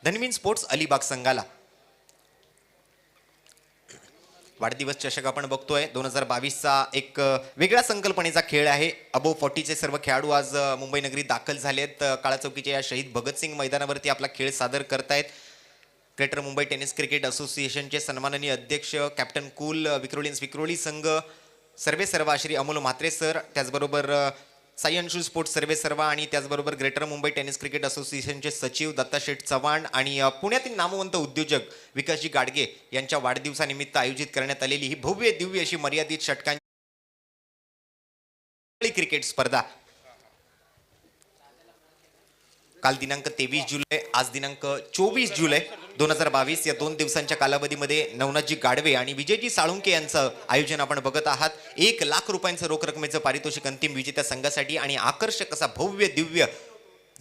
धनवीन स्पोर्ट्स अलिबाग संघाला. वाढदिवस चषक आपण बघतोय 2022चा एक वेगळ्या संकल्पनेचा खेळ आहे. अबो 40चे सर्व खेळाडू आज मुंबई नगरीत दाखल झालेत. काळा चौकीच्या या शहीद भगतसिंग मैदानावरती आपला खेळ सादर करतायत. ग्रेटर मुंबई टेनिस क्रिकेट असोसिएशनचे सन्माननीय अध्यक्ष कॅप्टन कुल, विक्रोळी संघ सर्वे सर्वा श्री अमोल म्हात्रे सर, त्याचबरोबर साई अंशुल स्पोर्ट्स सर्वे सर्वा, आणि त्याचबरोबर ग्रेटर मुंबई टेनिस क्रिकेट असोसिएशनचे सचिव दत्ताशेठ चव्हाण आणि पुण्यातील नामवंत उद्योजक विकासजी गाडगे यांच्या वाढदिवसानिमित्त आयोजित करण्यात आलेली ही भव्य दिव्य अशी मर्यादित षटकांची क्रिकेट स्पर्धा काल दिनांक 23 जुलै, आज दिनांक 24 जुलै 2022 या 2 दिवसांच्या कालावधीमध्ये नवनाथजी गाडवे आणि विजयजी साळुंके यांचं आयोजन आपण बघत आहात. 1 लाख रुपयांचं रोख रकमेचं पारितोषिक अंतिम विजेत्या संघासाठी आणि आकर्षक असा भव्य दिव्य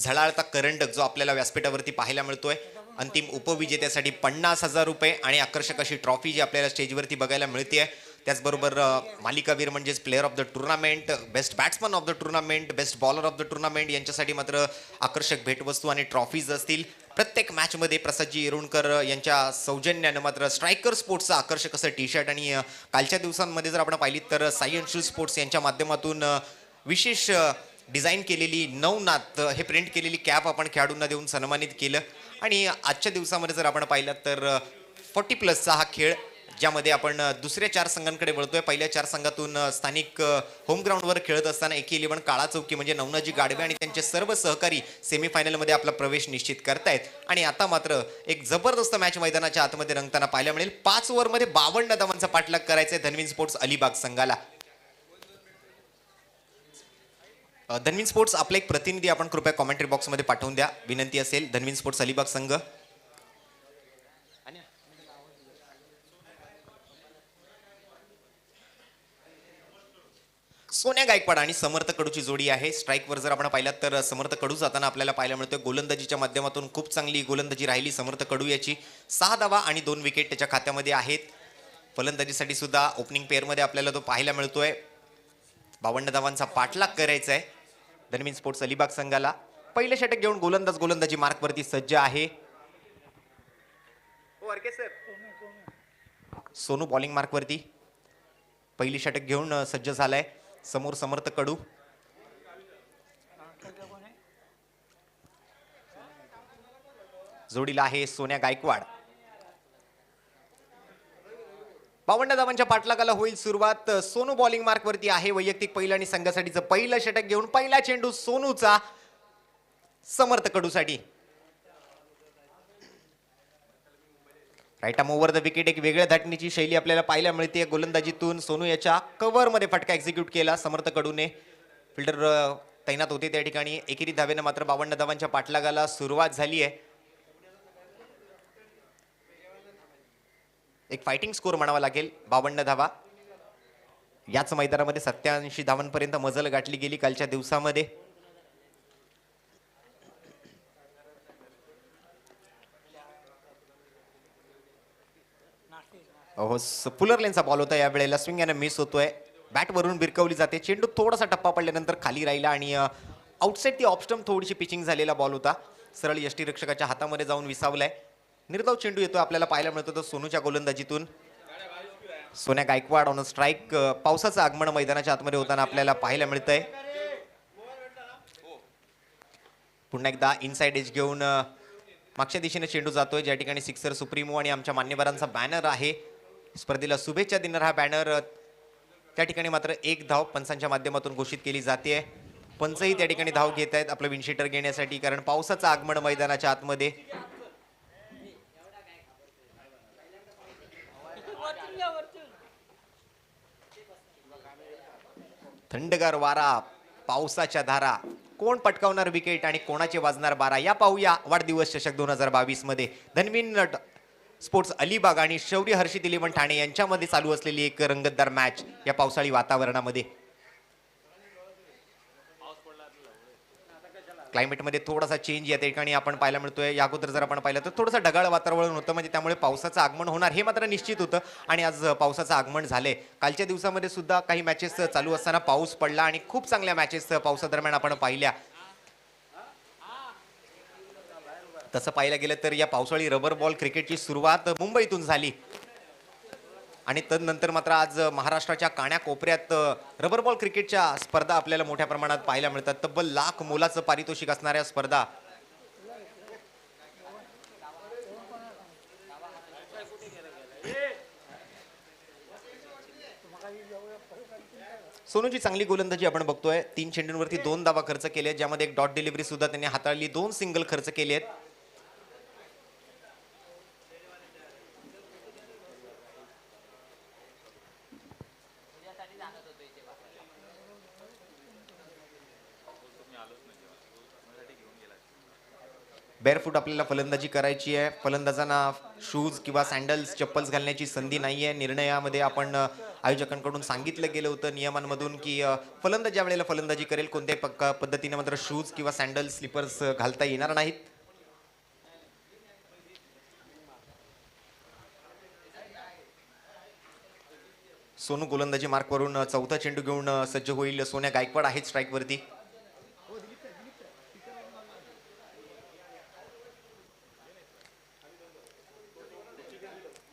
झळाळता करंडक जो आपल्याला व्यासपीठावरती पाहायला मिळतोय. अंतिम उपविजेत्यासाठी 50,000 रुपये आणि आकर्षक अशी ट्रॉफी जी आपल्याला स्टेजवरती बघायला मिळते. त्याचबरोबर मालिकावीर म्हणजेच player of the tournament, best batsman of the tournament, best bowler of the tournament यांच्यासाठी मात्र आकर्षक भेटवस्तू आणि ट्रॉफीज असतील. प्रत्येक मॅचमध्ये प्रसादजी येरुणकर यांच्या सौजन्यानं मात्र स्ट्रायकर स्पोर्ट्सचं आकर्षक असं टी शर्ट, आणि कालच्या दिवसांमध्ये जर आपण पाहिलीत तर साई अंशुल स्पोर्ट्स यांच्या माध्यमातून विशेष डिझाईन केलेली नवनाथ हे प्रिंट केलेली कॅप आपण खेळाडूंना देऊन सन्मानित केलं. आणि आजच्या दिवसामध्ये जर आपण पाहिलं तर 40+ हा खेळ, ज्यामध्ये आपण दुसऱ्या 4 संघांकडे वळतोय. पहिल्या 4 संघातून स्थानिक होम ग्राउंडवर खेळत असताना AK11 काळा चौकी म्हणजे नवनाथजी गाडवे आणि त्यांचे सर्व सहकारी सेमीफायनलमध्ये आपला प्रवेश निश्चित करतायत. आणि आता मात्र एक जबरदस्त मॅच मैदानाच्या आतमध्ये रंगताना पाहायला मिळेल. 5 ओव्हरमध्ये 52 धावांचा पाठलाग करायचा आहे धनवीन स्पोर्ट्स अलिबाग संघाला. धनवीन स्पोर्ट्स आपला एक प्रतिनिधी आपण कृपया कॉमेंट्री बॉक्समध्ये पाठवून द्या, विनंती असेल. धनवीन स्पोर्ट्स अलिबाग संघ. सोन्या गायकवाड आणि समर्थ कडूची जोडी आहे. स्ट्राईकवर जर आपण पाहिलात तर समर्थ कडू जाताना आपल्याला पाहायला मिळतोय. गोलंदाजीच्या माध्यमातून खूप चांगली गोलंदाजी राहिली समर्थ कडू याची. 6 धावा आणि 2 विकेट त्याच्या खात्यामध्ये आहेत. फलंदाजीसाठी सुद्धा ओपनिंग पेअरमध्ये आपल्याला तो पाहायला मिळतोय. 52 धावांचा पाठलाग करायचा आहे धनवीन स्पोर्ट्स अलिबाग संघाला. पहिले षटक घेऊन गोलंदाजी मार्कवरती सज्ज आहे. सोनू बॉलिंग मार्कवरती पहिली षटक घेऊन सज्ज झालाय. समोर समर्थ कडू, जोडीला आहे सोन्या गायकवाड. 52 धावांच्या पाठलागाला होईल सुरुवात. सोनू बॉलिंग मार्कवरती आहे. वैयक्तिक पहिलं आणि संघासाठीचं पहिलं षटक घेऊन पहिला चेंडू सोनूचा समर्थ कडूसाठी. Right arm over the wicket, एक वेगळ्या धाटणीची शैली आपल्याला पाहायला मिळते गोलंदाजीतून. सोनू याच्या कव्हरमध्ये फटका एक्झिक्यूट केला समर्थ कडूने. फिल्डर तैनात होते त्या ठिकाणी. एकेरी धावेनं मात्र 52 धावांच्या पाठलागाला सुरुवात झाली आहे. एक फायटिंग स्कोर म्हणावा लागेल. 52 धावा याच मैदानामध्ये 87 धावांपर्यंत मजल गाठली गेली कालच्या दिवसामध्ये. पुलर लेनचा बॉल होता यावेळेला. स्विंग यानं मिस होतोय. बॅट वरून बिरकवली जाते. चेंडू थोडासा टप्पा पडल्यानंतर खाली राहिला आणि आउटसाइड ती ऑफस्टंप थोडीशी पिचिंग झालेला बॉल होता. सरळ यष्टीरक्षकाच्या हातामध्ये जाऊन विसावलाय. निर्धाव चेंडू येतो आपल्याला पाहायला मिळतो तो सोनूच्या गोलंदाजीतून. सोन्या गायकवाड ऑन स्ट्राईक. पावसाचं आगमन मैदानाच्या आतमध्ये होताना आपल्याला पाहायला मिळतंय. पुन्हा एकदा इनसाइड एज घेऊन मागच्या दिशेने चेंडू जातोय, ज्या ठिकाणी सिक्सर सुप्रीमो आणि आमच्या मान्यवरांचा बॅनर आहे. स्पर्धेला शुभेच्छा देणार हा बॅनर. त्या ठिकाणी मात्र 1 धाव पंचांच्या माध्यमातून घोषित केली जाते. पंचही त्या ठिकाणी धाव घेत आहेत आपलं विनशीटर घेण्यासाठी, कारण पावसाचं आगमन मैदानाच्या आतमध्ये. थंडगार वारा, पावसाच्या धारा, कोण पटकावणार विकेट आणि कोणाचे वाजणार बारा, या पाहूया वाढदिवस चषक 2022 मध्ये धन्वीन स्पोर्ट्स अलिबाग आणि शौर्य हर्षित इलेव्हन ठाणे यांच्यामध्ये चालू असलेली एक रंगतदार मॅच या पावसाळी वातावरणामध्ये. क्लायमेटमध्ये थोडासा चेंज या ठिकाणी आपण पाहायला मिळतोय. या अगोदर जर आपण पाहिलं तर थोडंसं ढगाळ वातावरण होतं, म्हणजे त्यामुळे पावसाचं आगमन होणार हे मात्र निश्चित होतं आणि आज पावसाचं आगमन झालंय. कालच्या दिवसामध्ये सुद्धा काही मॅचेस चालू असताना पाऊस पडला आणि खूप चांगल्या मॅचेस पावसादरम्यान आपण पाहिल्या. तसं पाहायला गेलं तर या पावसाळी रबर बॉल क्रिकेटची सुरुवात मुंबईतून झाली आणि तदनंतर मात्र आज महाराष्ट्राच्या कानाकोपऱ्यात रबर बॉल क्रिकेटच्या स्पर्धा आपल्याला मोठ्या प्रमाणात पाहायला मिळतात. तब्बल लाख मोलाचं पारितोषिक असणाऱ्या स्पर्धा. सोनूची चांगली गोलंदाजी आपण बघतोय. 3 चेंडूंवरती 2 धावा खर्च केले, ज्यामध्ये एक डॉट डिलिव्हरी सुद्धा त्यांनी हाताळली. 2 सिंगल खर्च केले आहेत. बेअरफूट आपल्याला फलंदाजी करायची आहे. फलंदाजांना शूज किंवा सँडल्स चप्पल्स घालण्याची संधी नाहीये. निर्णयामध्ये आपण आयोजकांकडून सांगितलं गेलं होतं नियमांमधून की फलंदाज ज्या वेळेला फलंदाजी करेल कोणत्याही पद्धतीने मात्र शूज किंवा सँडल्स स्लिपर्स घालता येणार नाहीत. सोनू गोलंदाजी मार्कवरून चौथा चेंडू घेऊन सज्ज होईल. सोन्या गायकवाड आहेत स्ट्राईक वरती.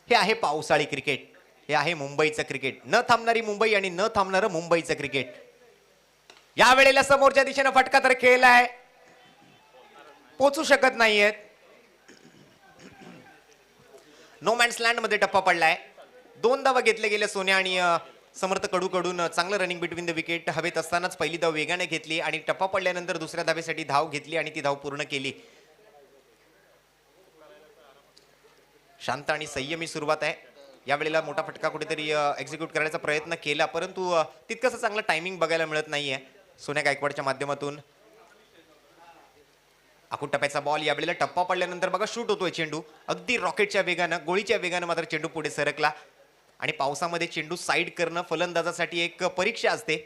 हे आहे पावसाळी क्रिकेट, हे आहे मुंबईचं क्रिकेट. न थांबणारी मुंबई आणि न थांबणारं मुंबईचं क्रिकेट. या वेळेला समोरच्या दिशेनं फटका तर खेळलाय, पोचू शकत नाहीयेत. नो मॅन्स लँड मध्ये टप्पा पडलाय. 2 धावा घेतले गेले सोन्या आणि समर्थ कडूकडून. चांगलं रनिंग बिटवीन द विकेट. हवेत असतानाच पहिली धाव वेगाने घेतली आणि टप्पा पडल्यानंतर दुसऱ्या धावेसाठी धाव घेतली आणि ती धाव पूर्ण केली. शांत आणि संयमी सुरुवात आहे. यावेळेला मोठा फटका कुठेतरी एक्झिक्यूट करण्याचा प्रयत्न केला, परंतु तितकंसं चांगलं टायमिंग बघायला मिळत नाहीये सोन्या गायकवाडच्या माध्यमातून. आखूड टप्प्याचा बॉल. यावेळेला टप्पा पडल्यानंतर बघा शूट होतोय चेंडू अगदी रॉकेटच्या वेगानं, गोळीच्या वेगानं मात्र चेंडू पुढे सरकला. आणि पावसामध्ये चेंडू साईड करणं फलंदाजासाठी एक परीक्षा असते.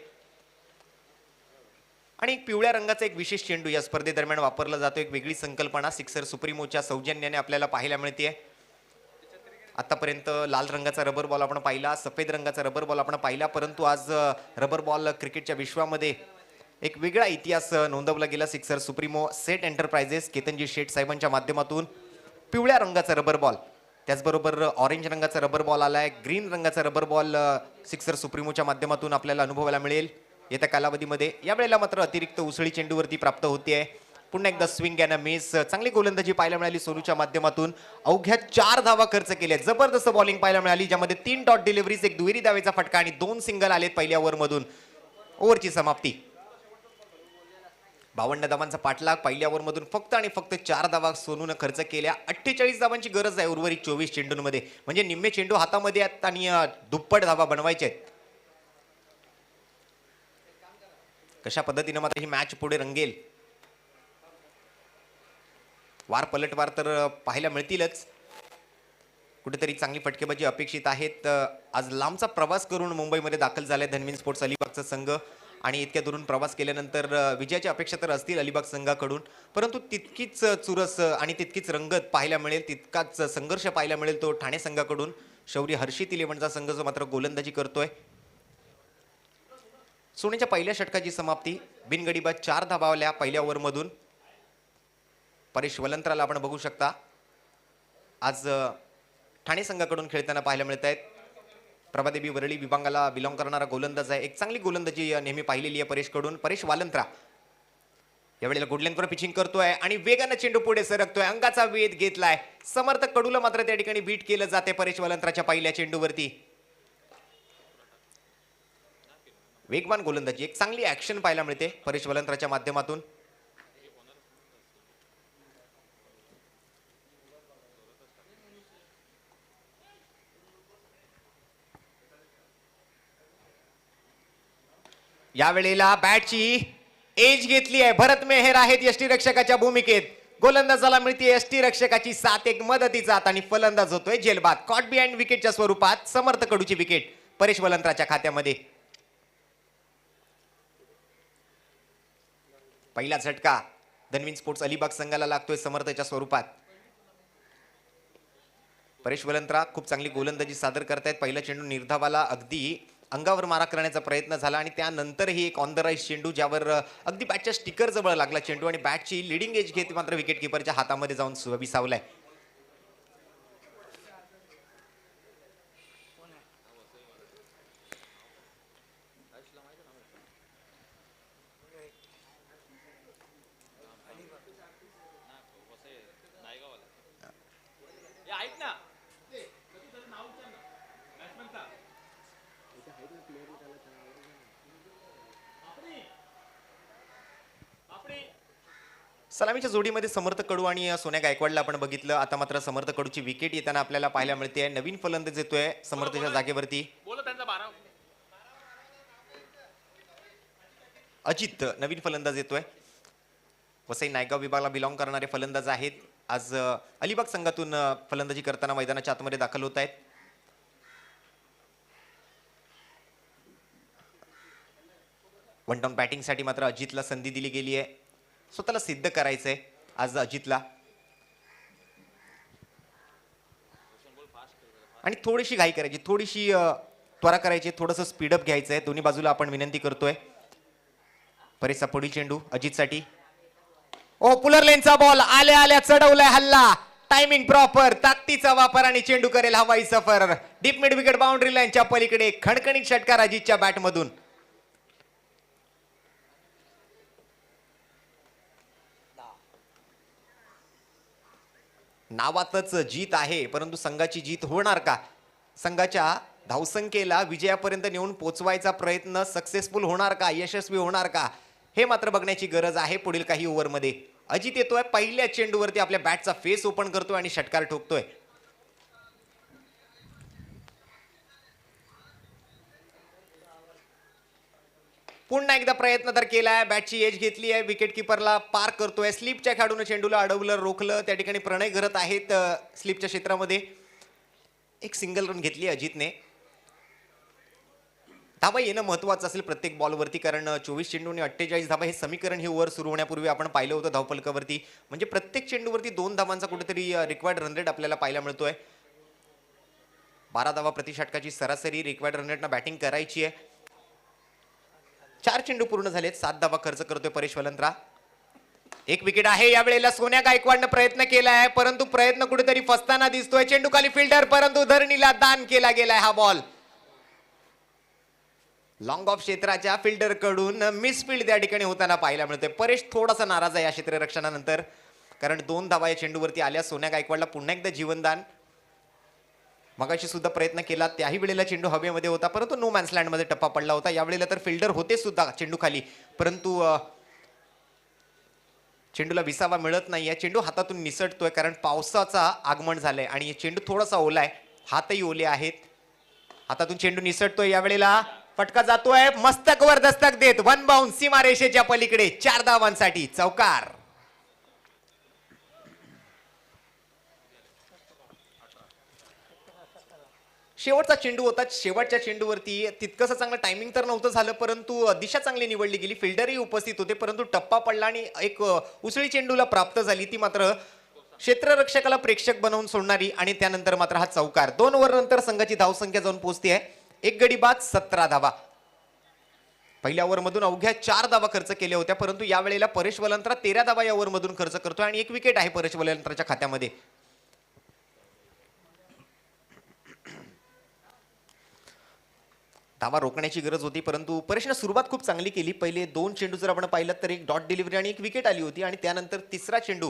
आणि एक पिवळ्या रंगाचा एक विशेष चेंडू या स्पर्धेदरम्यान वापरला जातो. एक वेगळी संकल्पना सिक्सर सुप्रीमोच्या सौजन्याने आपल्याला पाहायला मिळते. आतापर्यंत लाल रंगाचा रबर बॉल आपण पाहिला, सफेद रंगाचा रबर बॉल आपण पाहिला, परंतु आज रबर बॉल क्रिकेटच्या विश्वामध्ये एक वेगळा इतिहास नोंदवला गेला. सिक्सर सुप्रीमो सेट एंटरप्राइजेस केतनजी शेठ साहेबांच्या माध्यमातून पिवळ्या रंगाचा रबर बॉल, त्याचबरोबर ऑरेंज रंगाचा रबर बॉल आलाय. ग्रीन रंगाचा रबर बॉल सिक्सर सुप्रीमोच्या माध्यमातून आपल्याला अनुभवायला मिळेल येत्या कालावधीमध्ये. यावेळेला मात्र अतिरिक्त उसळी चेंडूवरती प्राप्त होते. पुन्हा एकदा स्विंग अँड मिस. चांगली गोलंदाजी पाहायला मिळाली सोनूच्या माध्यमातून. अवघ्या 4 धावा खर्च केल्या. जबरदस्त बॉलिंग पाहायला मिळाली, ज्यामध्ये 3 डॉट डिलिव्हरीज, एक दुहेरी धावेचा फटका आणि 2 सिंगल आलेत पहिल्या ओव्हरमधून. ओव्हरची समाप्ती. 52 धावांचा पाठलाग. पहिल्या ओव्हरमधून फक्त आणि फक्त 4 धावा सोनूनं खर्च केल्या. 48 धावांची गरज आहे उर्वरित 24 चेंडूंमध्ये, म्हणजे निम्मे चेंडू हातामध्ये आहेत आणि दुप्पट धावा बनवायचे आहेत. कशा पद्धतीने मात्र ही मॅच पुढे रंगेल. वार पलटवार तर पाहायला मिळतीलच. कुठेतरी चांगली फटकेबाजी अपेक्षित आहेत. आज लांबचा प्रवास करून मुंबईमध्ये दाखल झालाय धन्वीन स्पोर्ट्स अलिबागचा संघ आणि इतक्या दुरून प्रवास केल्यानंतर विजयाची अपेक्षा तर असतील अलिबाग संघाकडून, परंतु तितकीच चुरस आणि तितकीच रंगत पाहायला मिळेल, तितकाच संघर्ष पाहायला मिळेल तो ठाणे संघाकडून. शौर्य हर्षित इलेव्हनचा संघ जो मात्र गोलंदाजी करतोय. सोन्याच्या पहिल्या षटकाची समाप्ती. बिनगडीबाद 4 धावा आल्या पहिल्या ओव्हरमधून. परेश वलंत्राला आपण बघू शकता आज ठाणे संघाकडून खेळताना पाहायला मिळत आहेत. प्रभादेवी वरळी विभागाला बिलॉंग करणारा गोलंदाज आहे. एक चांगली गोलंदाजी नेहमी पाहिलेली आहे परेशकडून. परेश वालंत्रा यावेळेला गुड लेंथवर पिचिंग करतोय आणि वेगानं चेंडू पुढे सरकतोय. अंगाचा वेध घेतलाय. समर्थक कडूला मात्र त्या ठिकाणी बीट केलं जाते परेश वालंत्राच्या पहिल्या चेंडूवरती. वेगवान गोलंदाजी, एक चांगली ऍक्शन पाहायला मिळते परेश वलंत्राच्या माध्यमातून. यावेळेला बॅटची एज घेतली आहे. भरत मेहर आहेत यष्टीरक्षकाच्या भूमिकेत. गोलंदाजाला मिळते यष्टीरक्षकाची साथ, एक मदतीचा हात आणि फलंदाज होतोय जेलबाद. कॉट बिहाइंड विकेटच्या स्वरूपात समर्थ कडूची विकेट परेश वलंत्राच्या खात्यामध्ये. पहिला झटका धनविन स्पोर्ट्स अलिबाग संघाला लागतोय समर्थच्या स्वरूपात. परेश वलंत्रा खूप चांगली गोलंदाजी सादर करतायत. पहिला चेंडू निर्धावाला अगदी अंगावर मारा करण्याचा प्रयत्न झाला आणि त्यानंतरही एक ऑन द राईस चेंडू ज्यावर अगदी बॅटच्या स्टिकर जवळ लागला चेंडू आणि बॅटची लिडिंग एज घेत मात्र विकेट किपरच्या हातामध्ये जाऊन विसावलाय. सलामीच्या जोडीमध्ये समर्थ कडू आणि सोन्या गायकवाडला आपण बघितलं. आता मात्र समर्थ कडूची विकेट येताना आपल्याला पाहायला मिळते. नवीन फलंदाज येतोय समर्थच्या जागेवरती. अजित नवीन फलंदाज येतोय. वसई नायगाव विभागाला बिलॉंग करणारे फलंदाज आहेत. आज अलिबाग संघातून फलंदाजी करताना मैदानाच्या आतमध्ये दाखल होत आहेत. वन डाऊन बॅटिंगसाठी मात्र अजितला संधी दिली गेली आहे. स्वतःला सिद्ध करायचंय आज अजितला आणि थोडीशी घाई करायची, थोडीशी त्वरा करायची, थोडंसं स्पीडअप घ्यायचंय. दोन्ही बाजूला आपण विनंती करतोय. परेशचा पुढील चेंडू अजितसाठी. ओ पुलर लेनचा बॉल आल्या आल्या चढवलाय हल्ला. टायमिंग प्रॉपर, ताकदीचा वापर आणि चेंडू करेल हवाई सफर. डीप मिड विकेट बाउंड्री लाईनच्या पलीकडे खणखणीत षटकार अजितच्या बॅटमधून. नावातच जीत आहे परंतु संघाची जीत होणार का? संघाच्या धावसंख्येला विजयापर्यंत नेऊन पोचवायचा प्रयत्न सक्सेसफुल होणार का, यशस्वी होणार का, हे मात्र बघण्याची गरज आहे. पुढील काही ओव्हरमध्ये अजित येतोय. पहिल्या चेंडूवरती आपल्या बॅटचा फेस ओपन करतोय आणि षटकार ठोकतोय. पुन्हा एकदा प्रयत्न तर केलाय. बॅटची एज घेतली आहे. विकेट किपरला पार करतोय. स्लिपच्या खेळाडून चेंडूला अडवलं, रोखलं. त्या ठिकाणी प्रणय घरत आहेत स्लिपच्या क्षेत्रामध्ये. एक सिंगल रन घेतली अजितने. धाबा येणं महत्वाचं असेल प्रत्येक बॉलवरती, कारण 24 चेंडू आणि 48 धाबा हे समीकरण ही ओव्हर सुरू होण्यापूर्वी आपण पाहिलं होतं धावफलकावरती. म्हणजे प्रत्येक चेंडूवरती 2 धाबांचा कुठेतरी रिक्वायर्ड रन रेट आपल्याला पाहायला मिळतोय. 12 धावा प्रति षटकाची सरासरी रिक्वायर्ड रन रेटनं बॅटिंग करायची आहे. 4 चेंडू पूर्ण झालेत. 7 धावा खर्च करतोय परेश वलंत्रा. एक विकेट आहे. यावेळेला सोन्या गायकवाडनं प्रयत्न केलाय परंतु प्रयत्न कुठेतरी फसताना दिसतोय. चेंडू खाली फिल्डर परंतु धरणीला दान केला गेलाय हा बॉल. लॉंग ऑफ क्षेत्राच्या फिल्डर कडून मिसफिल्ड त्या ठिकाणी होताना पाहायला मिळतोय. परेश थोडासा नाराज आहे या क्षेत्ररक्षणानंतर, कारण 2 धावा या चेंडूवरती आल्या. सोन्या गायकवाडला पुन्हा एकदा जीवनदान. मगाशी सुद्धा प्रयत्न केला, त्याही वेळेला चेंडू हवेमध्ये होता परंतु नो मॅन्स लँड मध्ये टप्पा पडला होता. यावेळेला तर फिल्डर होते सुद्धा चेंडू खाली परंतु चेंडूला विसावा मिळत नाहीये. चेंडू हातातून निसटतोय कारण पावसाचा आगमन झालंय आणि चेंडू थोडासा ओला आहे. हातही ओले आहेत. हातातून चेंडू निसटतोय. यावेळेला फटका जातोय. मस्तकवर दस्तक देत वन बाउंड सीमारेषेच्या पलीकडे 4 धावांसाठी चौकार. शेवटचा चेंडू होता. शेवटच्या चेंडूवरती तितकंसं चांगलं टायमिंग तर नव्हतं झालं परंतु दिशा चांगली निवडली गेली. फिल्डरही उपस्थित होते परंतु टप्पा पडला आणि एक उसळी चेंडूला प्राप्त झाली. ती मात्र क्षेत्ररक्षकाला प्रेक्षक बनवून सोडणारी आणि त्यानंतर मात्र हा चौकार. 2 ओव्हर नंतर संघाची धावसंख्या जाऊन पोहोचते आहे 1 गडी बाद 17 धावा. पहिल्या ओव्हरमधून अवघ्या 4 धावा खर्च केल्या होत्या परंतु यावेळेला परेश वलंत्रा 13 धावा या ओव्हरमधून खर्च करतोय आणि 1 विकेट आहे परेश वलंत्राच्या खात्यामध्ये. धावा रोखण्याची गरज होती परंतु परेशने सुरुवात खूप चांगली केली. पहिले 2 चेंडू जर आपण पाहिलं तर एक डॉट डिलिव्हरी आणि 1 विकेट आली होती आणि त्यानंतर तिसरा चेंडू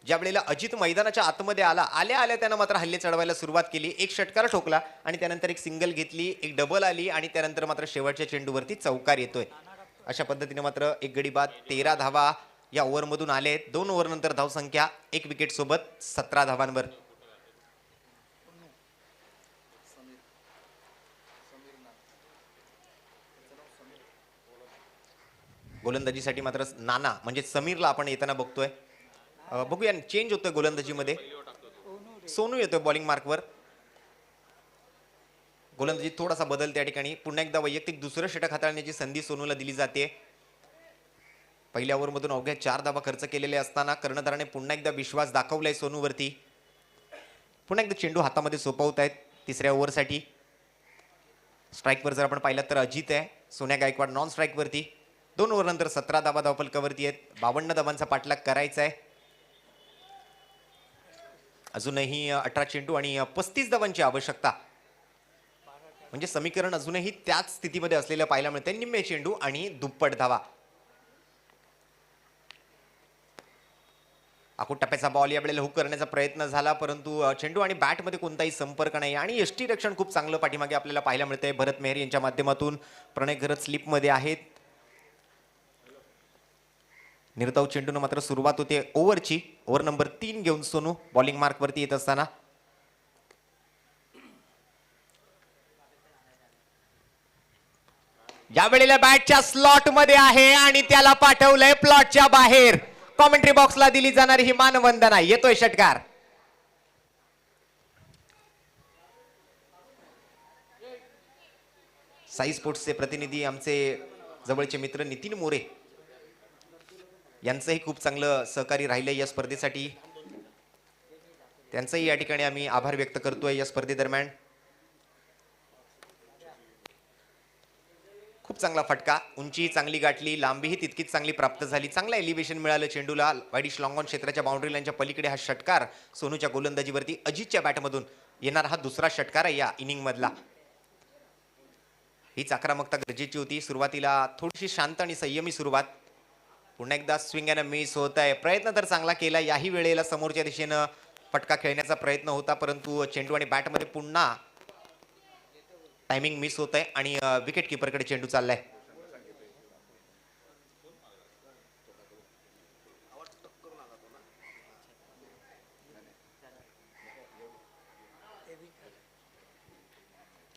ज्या वेळेला अजित मैदानाच्या आतमध्ये आल्या आल्या त्यानं मात्र हल्ले चढवायला सुरुवात केली. एक षटकार ठोकला आणि त्यानंतर एक सिंगल घेतली, एक डबल आली आणि त्यानंतर मात्र शेवटच्या चेंडूवरती चौकार येतोय. अशा पद्धतीने मात्र 1 गडी बाद 13 धावा या ओव्हरमधून आले. 2 ओव्हर नंतर धावसंख्या 1 विकेट सोबत 17 धावांवर. गोलंदाजीसाठी मात्र नाना म्हणजे समीरला आपण येताना बघतोय. बघूया चेंज होतोय गोलंदाजीमध्ये. सोनू येतोय बॉलिंग मार्कवर. गोलंदाजी थोडासा बदल त्या ठिकाणी. पुन्हा एकदा वैयक्तिक दुसरं षटक हाताळण्याची संधी सोनूला दिली जाते. पहिल्या ओव्हरमधून अवघ्या 4 धावा खर्च केलेले असताना कर्णधाराने पुन्हा एकदा विश्वास दाखवलाय सोनूवरती. पुन्हा एकदा चेंडू हातामध्ये सोपवत आहेत तिसऱ्या ओव्हरसाठी. स्ट्राईकवर जर आपण पाहिलं तर अजित आहे. सोन्या गायकवाड नॉन स्ट्राईकवरती. 2 ओव्हर नंतर 17 धावा धावफलकावरती आहेत. 52 धावांचा पाठलाग करायचा आहे. अजूनही 18 चेंडू आणि 35 धावांची आवश्यकता. म्हणजे समीकरण अजूनही त्याच स्थितीमध्ये असलेलं पाहायला मिळते. निम्मे चेंडू आणि दुप्पट धावा. आखूड टप्प्याचा बॉल यावेळेला हुक करण्याचा प्रयत्न झाला, परंतु चेंडू आणि बॅटमध्ये कोणताही संपर्क नाही. आणि यष्टीरक्षण खूप चांगलं पाठीमागे आपल्याला पाहायला मिळतंय भरत मेहर यांच्या माध्यमातून. प्रणय घरत स्लिपमध्ये आहेत. निर्धाव चेंडून मात्र सुरुवात होते ओव्हरची. ओव्हर नंबर 3 घेऊन सोनू बॉलिंग मार्कवरती येत असताना यावेळेला बॅटच्या स्लॉट मध्ये आहे आणि त्याला पाठवलंय प्लॉटच्या बाहेर. कॉमेंट्री बॉक्सला दिली जाणारी ही मानवंदना. येतोय षटकार. साई स्पोर्ट्सचे प्रतिनिधी आमचे जवळचे मित्र नितीन मोरे यांचंही खूप चांगलं सहकार्य राहिलंय या स्पर्धेसाठी. त्यांचंही या ठिकाणी आम्ही आभार व्यक्त करतोय. या स्पर्धेदरम्यान खूप चांगला फटका. उंची चांगली गाठली, लांबीही तितकीच चांगली प्राप्त झाली. चांगलं एलिव्हेशन मिळालं चेंडूला. वाईडिश लॉंग ऑन क्षेत्राच्या बाउंड्री लाईनच्या पलीकडे हा षटकार सोनूच्या गोलंदाजीवरती. अजितच्या बॅटमधून येणारा हा दुसरा षटकार आहे या इनिंग मधला. हीच आक्रमकता गरजेची होती. सुरुवातीला थोडीशी शांत आणि संयमी सुरुवात. पुन्हा एकदा स्विंग अँड मिस होत आहे. प्रयत्न तर चांगला केला. याही वेळेला समोरच्या दिशेनं फटका खेळण्याचा प्रयत्न होता, परंतु चेंडू आणि बॅटमध्ये पुन्हा टायमिंग मिस होत आहे आणि विकेट किपरकडे चेंडू चाललाय.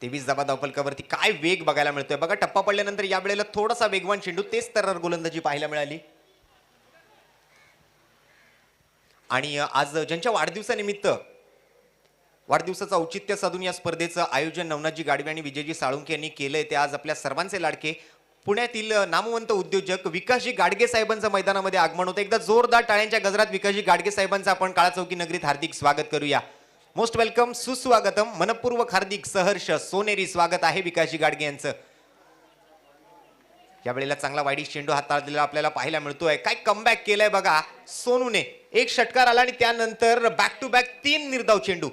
तेवीस धावा धावफलकावरती. काय वेग बघायला मिळतोय बघा. टप्पा पडल्यानंतर या वेळेला थोडासा वेगवान चेंडू, तेच तर गोलंदाजी पाहायला मिळाली. आणि आज ज्यांच्या वाढदिवसानिमित्त वाढदिवसाचं औचित्य साधून या स्पर्धेचं आयोजन नवनाथजी गाडवे आणि विजयजी साळुंखे यांनी केलंय. ते आज आपल्या सर्वांचे लाडके पुण्यातील नामवंत उद्योजक विकासजी गाडगे साहेबांचं मैदानामध्ये आगमन होतं. एकदा जोरदार टाळ्यांच्या गजरात विकासजी गाडगे साहेबांचं आपण काळा चौकी नगरीत हार्दिक स्वागत करूया. मोस्ट वेलकम, सुस्वागतम, मनपूर्वक हार्दिक सहर्ष सोनेरी स्वागत आहे विकासजी गाडगे यांचं. यावेळेला चांगला वाईडिश चेंडू हाताळलेला आपल्याला पाहायला मिळतोय. काय कमबॅक केलंय बघा सोनूने. एक षटकार आला आणि त्यानंतर बॅक टू बॅक 3 निर्धाव चेंडू.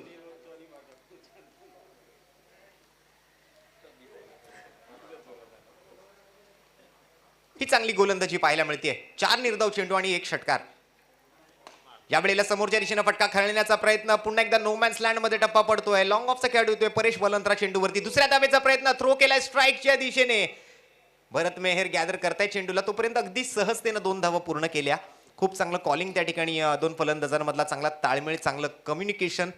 ही चांगली गोलंदाजी पाहायला मिळते. 4 निर्धाव चेंडू आणि 1 षटकार. यावेळेला समोरच्या दिशेनं फटका खेळण्याचा प्रयत्न. पुन्हा एकदा नोमॅन्स लँड मध्ये टप्पा पडतोय. लॉंग ऑफचा खेळाडू होतोय परेश वलंत्रा चेंडूवरती. दुसऱ्या धावेचा प्रयत्न. थ्रो केलाय स्ट्राईकच्या दिशेने. भरत मेहर गॅदर करताय चेंडूला. तोपर्यंत अगदी सहजतेनं 2 धावा पूर्ण केल्या. खूप चांगलं कॉलिंग त्या ठिकाणी. 2 फलंदाजांमधला चांगला ताळमेळ, चांगलं कम्युनिकेशन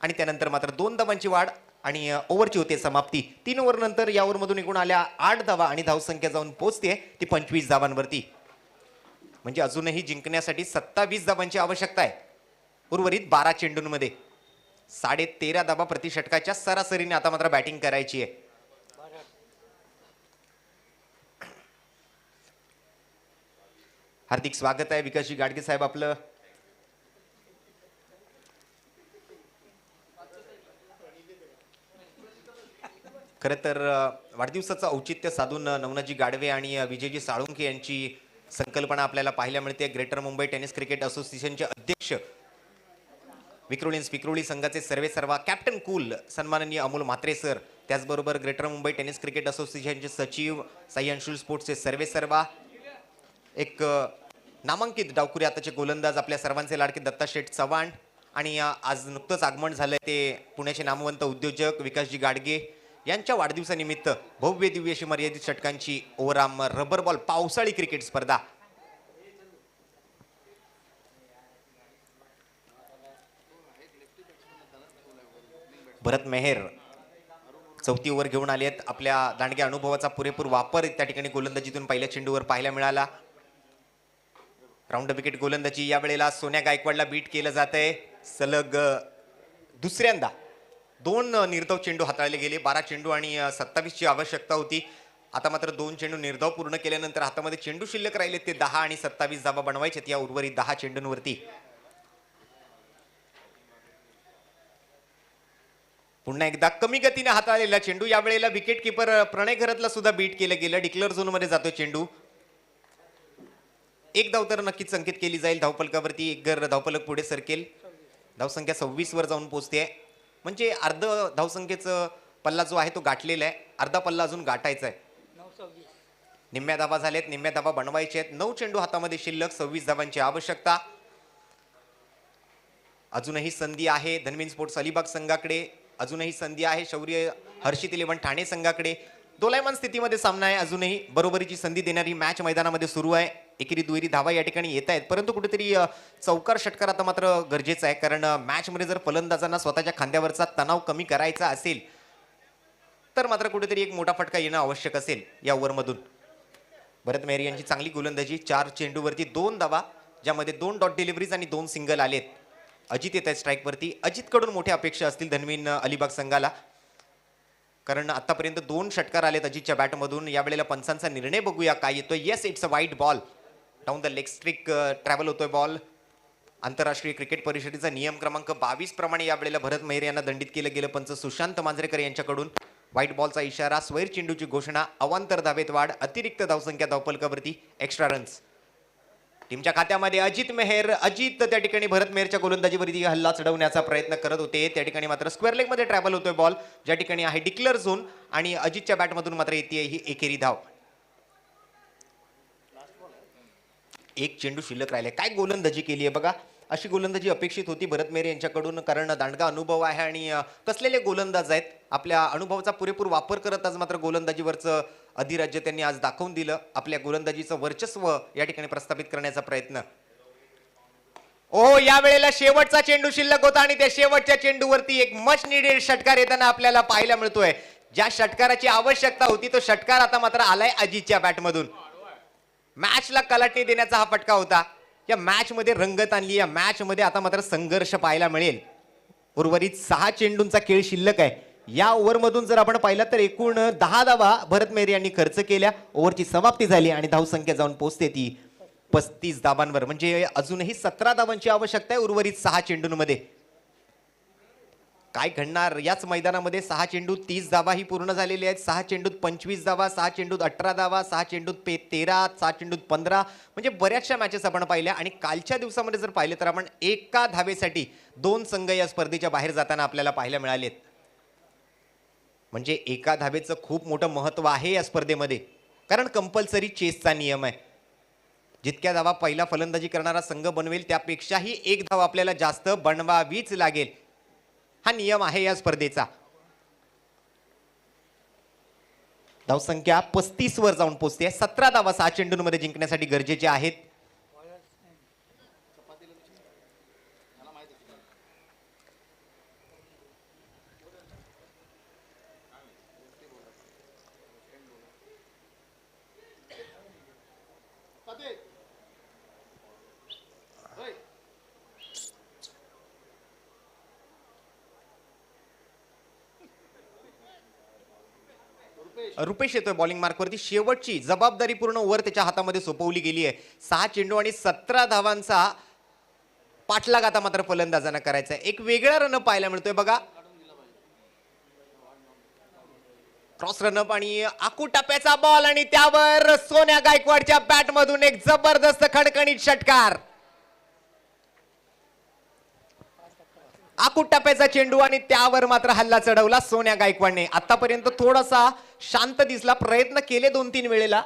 आणि त्यानंतर मात्र 2 धावांची वाढ आणि ओव्हरची होते समाप्ती. 3 ओव्हर नंतर या ओव्हरमधून एकूण आल्या 8 धावा आणि धावसंख्या जाऊन पोहोचते ती 25 धावांवरती. म्हणजे अजूनही जिंकण्यासाठी 27 धावांची आवश्यकता आहे. उर्वरित 12 चेंडूंमध्ये 13.5 धावा प्रति षटकाच्या सरासरीने आता मात्र बॅटिंग करायची आहे. हार्दिक स्वागत आहे विकासजी गाडगे साहेब आपलं. खरं तर वाढदिवसाचं औचित्य साधून नवनाथजी गाडवे आणि विजयजी साळुंखे यांची संकल्पना आपल्याला पाहायला मिळते. ग्रेटर मुंबई टेनिस क्रिकेट असोसिएशनचे अध्यक्ष विक्रोळी संघाचे सर्वेसर्वा कॅप्टन कूल सन्माननीय अमोल म्हात्रे सर, त्याचबरोबर ग्रेटर मुंबई टेनिस क्रिकेट असोसिएशनचे सचिव साई अंशुल स्पोर्ट्सचे सर्वेसर्वा, एक नामांकित डावखुरी आताचे गोलंदाज आपल्या सर्वांचे लाडके दत्ता शेठ चव्हाण आणि आज नुकतंच आगमन झालंय ते पुण्याचे नामवंत उद्योजक विकासजी गाडगे यांच्या वाढदिवसानिमित्त भव्य दिव्य अशी मर्यादित षटकांची ओव्हरआर्म रबर बॉल पावसाळी क्रिकेट स्पर्धा. भरत मेहर चौथी ओव्हर घेऊन आले आहेत. आपल्या दांडग्या अनुभवाचा पुरेपूर वापर त्या ठिकाणी गोलंदाजीतून पहिल्या चेंडूवर पाहायला मिळाला. राऊंड विकेट गोलंदाजी यावेळेला सोन्या गायकवाडला बीट केलं जात आहे. सलग दुसऱ्यांदा 2 निर्धाव चेंडू हाताळले गेले. 12 चेंडू आणि 27 ची आवश्यकता होती. आता मात्र 2 चेंडू निर्धाव पूर्ण केल्यानंतर हातामध्ये चेंडू शिल्लक राहिले ते 10 आणि 27 धावा बनवायचे या उर्वरित 10 चेंडूंवरती. पुन्हा एकदा कमी गतीने हाताळलेला चेंडू. यावेळेला विकेट किपर प्रणय घरतला सुद्धा बीट केलं गेलं. डिक्लेअर झोन मध्ये जातो चेंडू. एक धाव तर नक्कीच संकेत केली जाईल धावफलकावरती. एक धावफलक पुढे सरकेल. धावसंख्या 26 वर जाऊन पोहोचते. म्हणजे अर्ध धावसंख्येचं पल्ला जो आहे तो गाठलेला आहे. अर्धा पल्ला अजून गाठायचा आहे. निम्म्या धावा झाल्यात. निम्म्या धावा बनवायचे आहेत. 9 चेंडू हातामध्ये शिल्लक. 26 धावांची आवश्यकता. अजूनही संधी आहे धनवीन स्पोर्ट्स अलिबाग संघाकडे. अजूनही संधी आहे शौर्य हर्षित 11 ठाणे संघाकडे. दोलायमान स्थितीमध्ये सामना आहे. अजूनही बरोबरीची संधी देणारी मॅच मैदानामध्ये सुरू आहे. एकेरी दुहेरी धावा या ठिकाणी येत आहेत. परंतु कुठेतरी चौकार षटकार आता मात्र गरजेचं आहे. कारण मॅचमध्ये जर फलंदाजांना स्वतःच्या खांद्यावरचा तणाव कमी करायचा असेल तर मात्र कुठेतरी एक मोठा फटका येणं आवश्यक असेल या ओव्हरमधून. भरत मेहरी यांची चांगली गोलंदाजी. 4 चेंडूवरती 2 धावा, ज्यामध्ये 2 डॉट डिलिव्हरीज आणि 2 सिंगल आलेत. अजित येत आहे स्ट्राईकवरती. अजितकडून मोठ्या अपेक्षा असतील धनवीन अलिबाग संघाला. कारण आतापर्यंत 2 षटकार आलेत अजितच्या बॅटमधून. यावेळेला पंचांचा निर्णय बघूया काय येतोय. Yes, it's a wide ball. Down the leg strike travel होतोय बॉल. आंतरराष्ट्रीय क्रिकेट परिषदेचा नियम क्रमांक 22 प्रमाणे यावेळेला भरत मेहरे यांना दंडित केलं गेलं. पंच सुशांत मांजरेकर यांच्याकडून व्हाईट बॉलचा इशारा. स्वैर चेंडूची घोषणा. अवांतर धावेत वाढ. अतिरिक्त धावसंख्या धावफलकावरती. एक्स्ट्रा रन्स टीमच्या खात्यामध्ये. अजित मेहर. अजित त्या ठिकाणी भरत मेहरच्या गोलंदाजीवरती हल्ला चढवण्याचा प्रयत्न करत होते. त्या ठिकाणी मात्र स्क्वेअर लेग मध्ये ट्रॅव्हल होतोय बॉल. ज्या ठिकाणी आहे डिक्लेअर झोन आणि अजितच्या बॅटमधून मात्र येते ही एकेरी धाव. 1 चेंडू शिल्लक राहिले. काय गोलंदाजी केली आहे बघा. अशी गोलंदाजी अपेक्षित होती भरत मेहरे यांच्याकडून. कारण दांडगा अनुभव आहे आणि कसलेले गोलंदाज आहेत. आपल्या अनुभवाचा पुरेपूर वापर करत आज मात्र गोलंदाजीवरचं अधिराज्य त्यांनी आज दाखवून दिलं. आपल्या गोलंदाजीचं वर्चस्व या ठिकाणी प्रस्थापित करण्याचा प्रयत्न. ओ, यावेळेला शेवटचा चेंडू शिल्लक होता आणि त्या शेवटच्या चेंडूवरती एक मच निडेड षटकार येताना आपल्याला पाहायला मिळतोय. ज्या षटकाराची आवश्यकता होती तो षटकार आता मात्र आलाय अजितच्या बॅटमधून. मॅचला कलाटणी देण्याचा हा फटका होता. या मॅच मध्ये रंगत आणली. या मॅच मध्ये आता मात्र संघर्ष पाहायला मिळेल. उर्वरित 6 चेंडूंचा खेळ शिल्लक आहे. या ओव्हरमधून जर आपण पाहिलं तर एकूण 10 धावा भरत मेहरे यांनी खर्च केल्या. ओव्हरची समाप्ती झाली आणि धावसंख्या जाऊन पोहोचते ती 35 धावांवर. म्हणजे अजूनही 17 धावांची आवश्यकता आहे उर्वरित 6 चेंडूंमध्ये. काय घडणार याच मैदानामध्ये. 6 चेंडूत 30 धावा ही पूर्ण झालेली आहेत. 6 चेंडूत 25 धावा, 6 चेंडूत 18 धावा, 6 चेंडूत 13, 6 चेंडूत 15. म्हणजे बऱ्याचशा मॅचेस आपण पाहिल्या. आणि कालच्या दिवसामध्ये जर पाहिलं तर आपण एका धावेसाठी 2 संघ या स्पर्धेच्या बाहेर जाताना आपल्याला पाहायला मिळालेत. म्हणजे एका धावेचं खूप मोठं महत्व आहे या स्पर्धेमध्ये. कारण कंपल्सरी चेसचा नियम आहे. जितक्या धावा पहिला फलंदाजी करणारा संघ बनवेल त्यापेक्षाही 1 धाव आपल्याला जास्त बनवावीच लागेल. हा नियम आहे या स्पर्धेचा. धावसंख्या 35 वर जाऊन पोहोचते. 17 धावा 6 चेंडूंमध्ये जिंकण्यासाठी गरजेचे आहेत. रुपेश येतोय बॉलिंग मार्कवरती. शेवटची जबाबदारीपूर्ण ओव्हर त्याच्या हातामध्ये सोपवली गेली आहे. 6 चेंडू आणि 17 धावांचा पाठलाग आता मात्र फलंदाजांना करायचा आहे. एक वेगळा रनअप पाहायला मिळतोय बघा. क्रॉस रनअप आणि आकू टप्प्याचा बॉल आणि त्यावर सोन्या गायकवाडच्या बॅट मधून एक जबरदस्त खणखणीत षटकार. आकू टप्प्याचा चेंडू आणि त्यावर मात्र हल्ला चढवला सोन्या गायकवाडने. आतापर्यंत थोडासा शांत दिसला. प्रयत्न केले 2-3 वेळेला.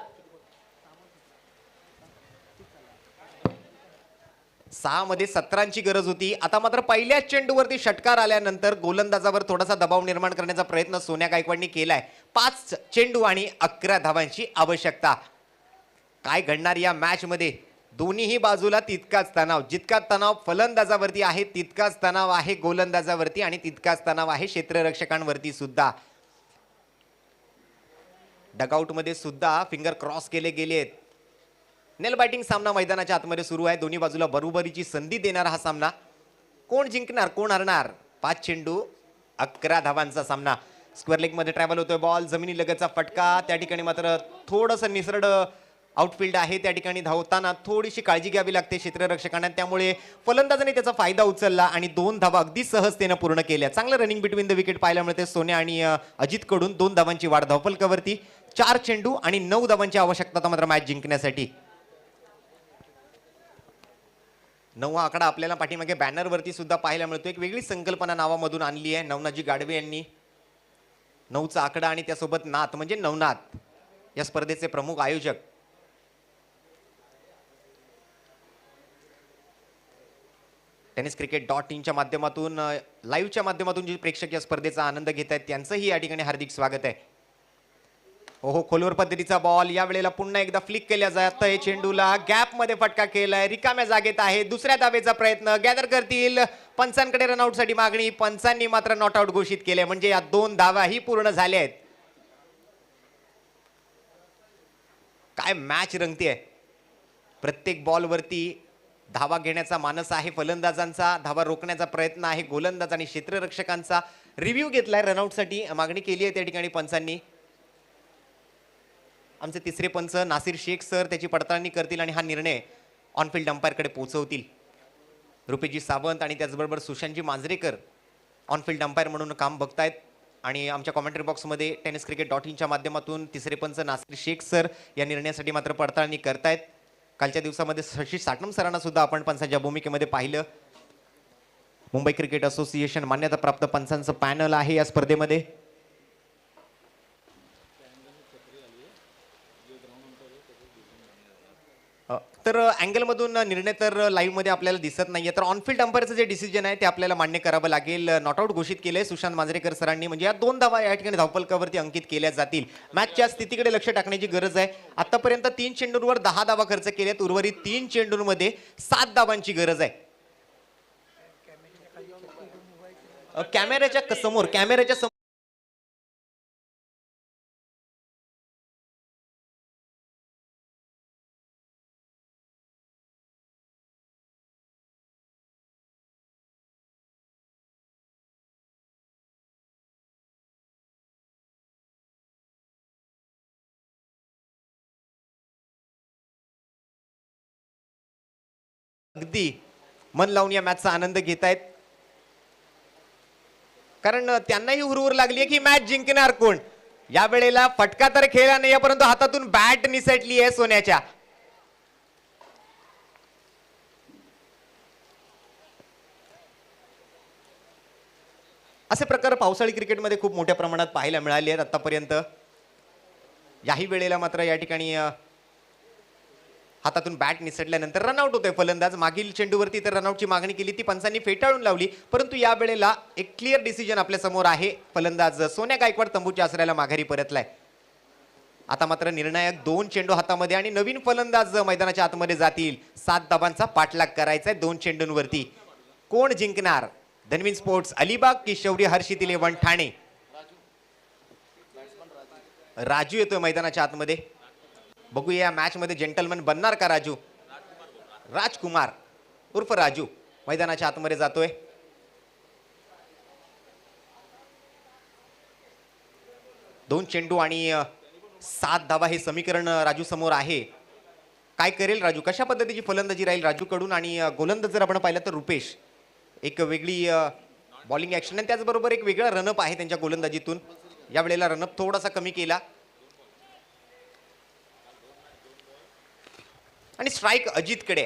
6 मध्ये 17ची गरज होती. आता मात्र पहिल्याच चेंडूवरती षटकार आल्यानंतर गोलंदाजावर थोडासा दबाव निर्माण करण्याचा प्रयत्न सोन्या गायकवाडने केलाय. 5 चेंडू आणि 11 धावांची आवश्यकता. काय घडणार या मॅच मध्ये. दोन्हीही बाजूला तितकाच तणाव. जितका तणाव फलंदाजावरती आहे तितकाच तणाव आहे गोलंदाजावरती आणि तितकाच तणाव आहे क्षेत्ररक्षकांवरती सुद्धा. डगआउटमध्ये सुद्धा फिंगर क्रॉस केले गेलेत. नेल बायटिंग सामना मैदानाच्या आतमध्ये सुरू आहे. दोन्ही बाजूला बरोबरीची संधी देणारा हा सामना. कोण जिंकणार कोण हरणार? 5 चेंडू 11 धावांचा सामना. स्क्वेअर लेग मध्ये ट्रॅव्हल होतोय बॉल. जमिनी लगतचा फटका. त्या ठिकाणी मात्र थोडंसं निसरड आउटफील्ड आहे. त्या ठिकाणी धावताना थोडीशी काळजी घ्यावी लागते क्षेत्ररक्षकांना. त्यामुळे फलंदाजाने त्याचा फायदा उचलला आणि 2 धावा अगदी सहजतेने पूर्ण केल्या. चांगलं रनिंग बिटवीन द विकेट पाहायला मिळते सोन्या आणि अजित कडून. 2 धावांची वाढ धावफलकावरती. 4 चेंडू आणि 9 धावांची आवश्यकता मात्र मॅच जिंकण्यासाठी. 9 आकडा आपल्याला पाठीमागे बॅनरवरती सुद्धा पाहायला मिळतो. एक वेगळी संकल्पना नावामधून आणली आहे नवनाथजी गाडवे यांनी. 9चा आकडा आणि त्यासोबत नाथ म्हणजे नवनाथ या स्पर्धेचे प्रमुख आयोजक. tenniscricket.in च्या माध्यमातून लाईव्हच्या माध्यमातून जे प्रेक्षक या स्पर्धेचा आनंद घेत आहेत त्यांचंही या ठिकाणी हार्दिक स्वागत आहे. ओहो खोलवर पद्धतीचा बॉल. या वेळेला पुन्हा एकदा फ्लिक केल्या जात आहे. चेंडूला गॅप मध्ये फटका केलाय. रिकाम्या जागेत आहे. दुसऱ्या धावेचा प्रयत्न. गॅदर करतील. पंचांकडे रनआउट साठी मागणी. पंचांनी मात्र नॉट आउट घोषित केले. म्हणजे या 2 धावाही पूर्ण झाल्या आहेत. काय मॅच रंगते. प्रत्येक बॉलवरती धावा घेण्याचा मानस आहे फलंदाजांचा. धावा रोखण्याचा प्रयत्न आहे गोलंदाज आणि क्षेत्ररक्षकांचा. रिव्ह्यू घेतलाय. रनआउटसाठी मागणी केली आहे त्या ठिकाणी पंचांनी. आमचे तिसरे पंच नासिर शेख सर त्याची पडताळणी करतील आणि हा निर्णय ऑनफिल्ड अंपायरकडे पोहोचवतील. रुपेशजी सावंत आणि त्याचबरोबर सुशांतजी मांजरेकर ऑनफिल्ड अंपायर म्हणून काम बघतायत. आणि आमच्या कॉमेंट्री बॉक्समध्ये tenniscricket.in च्या माध्यमातून तिसरे पंच नासिर शेख सर या निर्णयासाठी मात्र पडताळणी करतायत. कालच्या दिवसामध्ये शशी साटम सरांना सुद्धा आपण पंचांच्या भूमिकेमध्ये पाहिलं. मुंबई क्रिकेट असोसिएशन मान्यताप्राप्त पंचांचं पॅनल आहे या स्पर्धेमध्ये. तर अँगलमधून निर्णय तर लाईव्ह मध्ये आपल्याला दिसत नाहीये. तर ऑनफिल्ड अंपायरचं जे डिसिजन आहे ते आपल्याला मान्य करावं लागेल. नॉट आउट घोषित केलंय सुशांत मांजरेकर सरांनी. म्हणजे या 2 धावा या ठिकाणी धावफलकावरती अंकित केल्या जातील. मॅचच्या स्थितीकडे लक्ष टाकण्याची गरज आहे. आतापर्यंत 3 चेंडूंवर 10 धावा खर्च केल्यात. उर्वरित 3 चेंडूंमध्ये 7 धावांची गरज आहे. कॅमेऱ्याच्या समोर अगदी मन लावून या मॅचचा आनंद घेतायत. कारण त्यांनाही हुरहुर लागली आहे की मॅच जिंकणार कोण. या वेळेला फटका तर खेळला नाही परंतु हातातून बॅट निसटली आहे सोन्याच्या. असे प्रकार पावसाळी क्रिकेटमध्ये खूप मोठ्या प्रमाणात पाहायला मिळाले आहेत आतापर्यंत. याही वेळेला मात्र या ठिकाणी हातातून बॅट निसटल्यानंतर रनआउट होतोय फलंदाज. मागील चेंडूवरती तर रनआउटची मागणी केली ती पंचांनी फेटाळून लावली. परंतु या वेळेला एक क्लिअर डिसिजन आपल्या समोर आहे. फलंदाज सोन्या गायकवाड तंबूच्या आसऱ्याला माघारी परतलाय. आता मात्र निर्णायक 2 चेंडू हातामध्ये आणि नवीन फलंदाज मैदानाच्या आतमध्ये जातील. 7 धावांचा पाठलाग करायचा आहे 2 चेंडूंवरती. कोण जिंकणार? धनवीन स्पोर्ट्स अलिबाग की शौर्य हर्षित 11 ठाणे? राजू येतोय मैदानाच्या आतमध्ये. बघूया या मॅच मध्ये जेंटलमॅन बनणार का राजू? राजकुमार उर्फ राजू मैदानाच्या आतमध्ये जातोय. दोन चेंडू आणि 7 धावा हे समीकरण राजू समोर आहे. काय करेल राजू? कशा पद्धतीची फलंदाजी राहील राजू कडून? आणि गोलंदाज जर आपण पाहिलं तर रुपेश एक वेगळी बॉलिंग ऍक्शन आणि त्याचबरोबर एक वेगळा रनअप आहे त्यांच्या गोलंदाजीतून. या वेळेला रनअप थोडासा कमी केला आणि स्ट्राइक अजितकडे.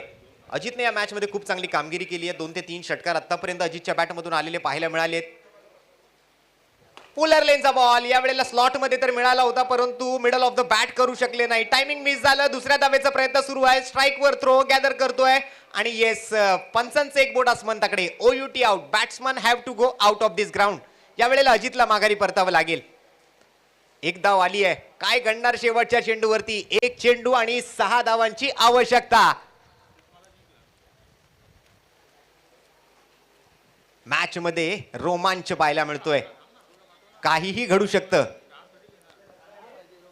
अजितने या मॅच मध्ये खूप चांगली कामगिरी केली आहे. 2 ते 3 षटकार आतापर्यंत अजितच्या बॅटमधून आलेले पाहायला मिळालेत. पोलर लेनचा बॉल या वेळेला स्लॉट मध्ये तर मिळाला होता परंतु मिडल ऑफ द बॅट करू शकले नाही. टायमिंग मिस झालं. दुसऱ्या धावेचा प्रयत्न सुरू आहे. स्ट्राइक वर थ्रो गॅदर करतोय आणि येस पंचांचं एक बोट आसमंताकडे. OUT out. Batsman have to go out of this ground. या वेळेला अजितला माघारी परतावं लागेल. एक धाव आली आहे. काय घडणार शेवटच्या चेंडूवरती? 1 चेंडू आणि 6 धावांची आवश्यकता. मॅच मध्ये रोमांच पाहायला मिळतोय. काहीही घडू शकतं.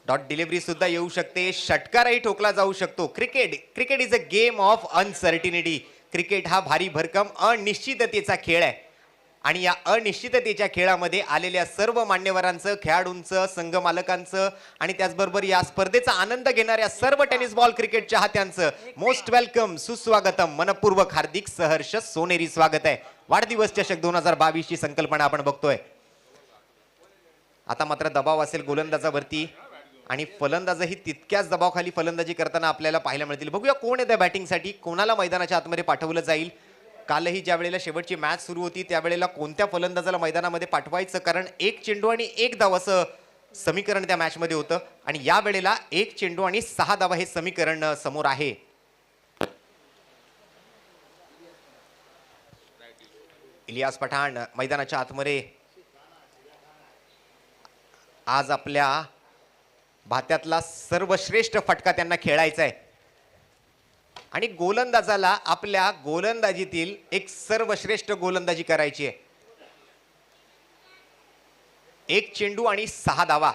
डॉट डिलिव्हरी सुद्धा येऊ शकते, षटकारही ठोकला जाऊ शकतो. Cricket is a game of uncertainty. Cricket हा भारी भरकम अनिश्चिततेचा खेळ आहे आणि या अनिश्चिततेच्या खेळामध्ये आलेल्या सर्व मान्यवरांचं, खेळाडूंचं, संघ मालकांचं आणि त्याचबरोबर या स्पर्धेचा आनंद घेणाऱ्या सर्व टेनिस बॉल क्रिकेट चाहत्यांचं मोस्ट वेलकम, सुस्वागतम, मनपूर्वक हार्दिक सहर्ष सोनेरी स्वागत आहे. वाढदिवस चषक 2022 ची संकल्पना आपण बघतोय. आता मात्र दबाव असेल गोलंदाजावरती आणि फलंदाजही तितक्याच दबावाखाली फलंदाजी करताना आपल्याला पाहायला मिळतील. बघूया कोण येतं बॅटिंगसाठी, कोणाला मैदानाच्या आतमध्ये पाठवलं जाईल. कालही ज्या वेळेला शेवटची मॅच सुरू होती त्यावेळेला कोणत्या फलंदाजाला मैदानामध्ये पाठवायचं, कारण 1 चेंडू आणि 1 धाव असं समीकरण त्या मॅच मध्ये होतं आणि या वेळेला 1 चेंडू आणि 6 धावा हे समीकरण समोर आहे. इलियास पठाण मैदानाच्या आतमध्ये आज आपल्या भात्यातला सर्वश्रेष्ठ फटका त्यांना खेळायचा आहे आणि गोलंदाजाला आपल्या गोलंदाजीतील एक सर्वश्रेष्ठ गोलंदाजी करायची आहे. 1 चेंडू आणि 6 धावा.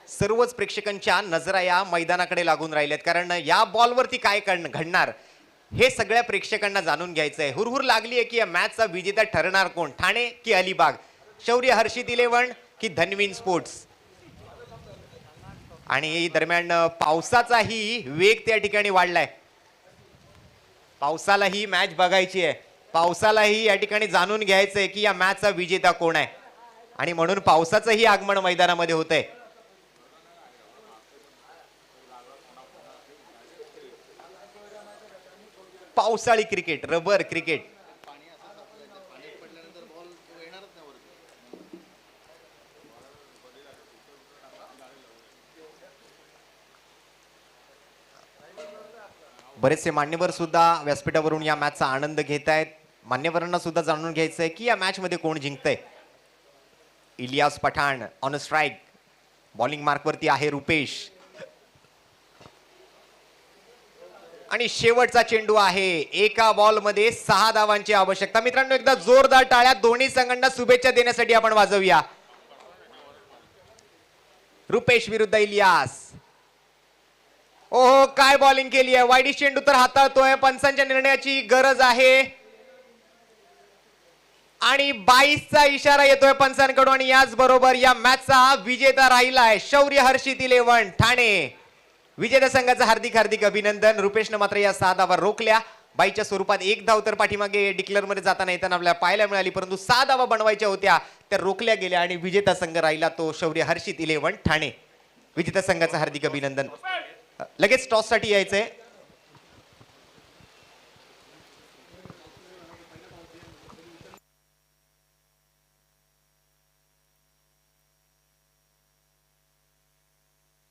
सर्वच प्रेक्षकांच्या नजरा या मैदानाकडे लागून राहिल्यात, कारण या बॉलवरती काय घडणार हे सगळ्या प्रेक्षकांना जाणून घ्यायचं आहे. हुरहुर लागली आहे की या मॅचचा विजेता ठरणार कोण, ठाणे की अलिबाग, शौर्य हर्षित 11 की धन्वीन स्पोर्ट्स. आणि दरम्यान पावसाचाही वेग त्या ठिकाणी वाढलाय. पावसालाही मॅच बघायची आहे, पावसालाही या ठिकाणी जाणून घ्यायचंय की या मॅचचा विजेता कोण आहे आणि म्हणून पावसाचंही आगमन मैदानामध्ये होत आहे. पावसाळी क्रिकेट, रबर क्रिकेट. बरेचसे मान्यवर सुद्धा व्यासपीठावरून या मॅचचा आनंद घेत आहेत. मान्यवरांना सुद्धा जाणून घ्यायचंय की या मॅच मध्ये कोण जिंकतंय. Ilyas Pathan on a strike, bowling मार्कवरती आहे रुपेश आणि शेवटचा चेंडू आहे. एका बॉल मध्ये 6 धावांची आवश्यकता. मित्रांनो, एकदा जोरदार टाळ्या दोन्ही संघांना शुभेच्छा देण्यासाठी आपण वाजवूया. रुपेश विरुद्ध इलियास. ओहो, काय बॉलिंग केली आहे. वाईडी चेंडू तर हाताळतोय, पंचांच्या निर्णयाची गरज आहे आणि 22चा इशारा येतोय पंचांकडून आणि याच बरोबर या मॅचचा विजेता राहिला आहे शौर्य हर्षित 11 ठाणे. विजेता संघाचं हार्दिक हार्दिक अभिनंदन. रुपेशनं मात्र या 6 धावा रोखल्या. बाईच्या स्वरूपात 1 धाव तर पाठीमागे डिक्लेअर मध्ये जाताना येताना आपल्याला पाहायला मिळाली, परंतु 6 धावा बनवायच्या होत्या त्या रोखल्या गेल्या आणि विजेता संघ राहिला तो शौर्य हर्षित 11 ठाणे. विजेता संघाचं हार्दिक अभिनंदन. लगेच टॉस साठी यायचंय.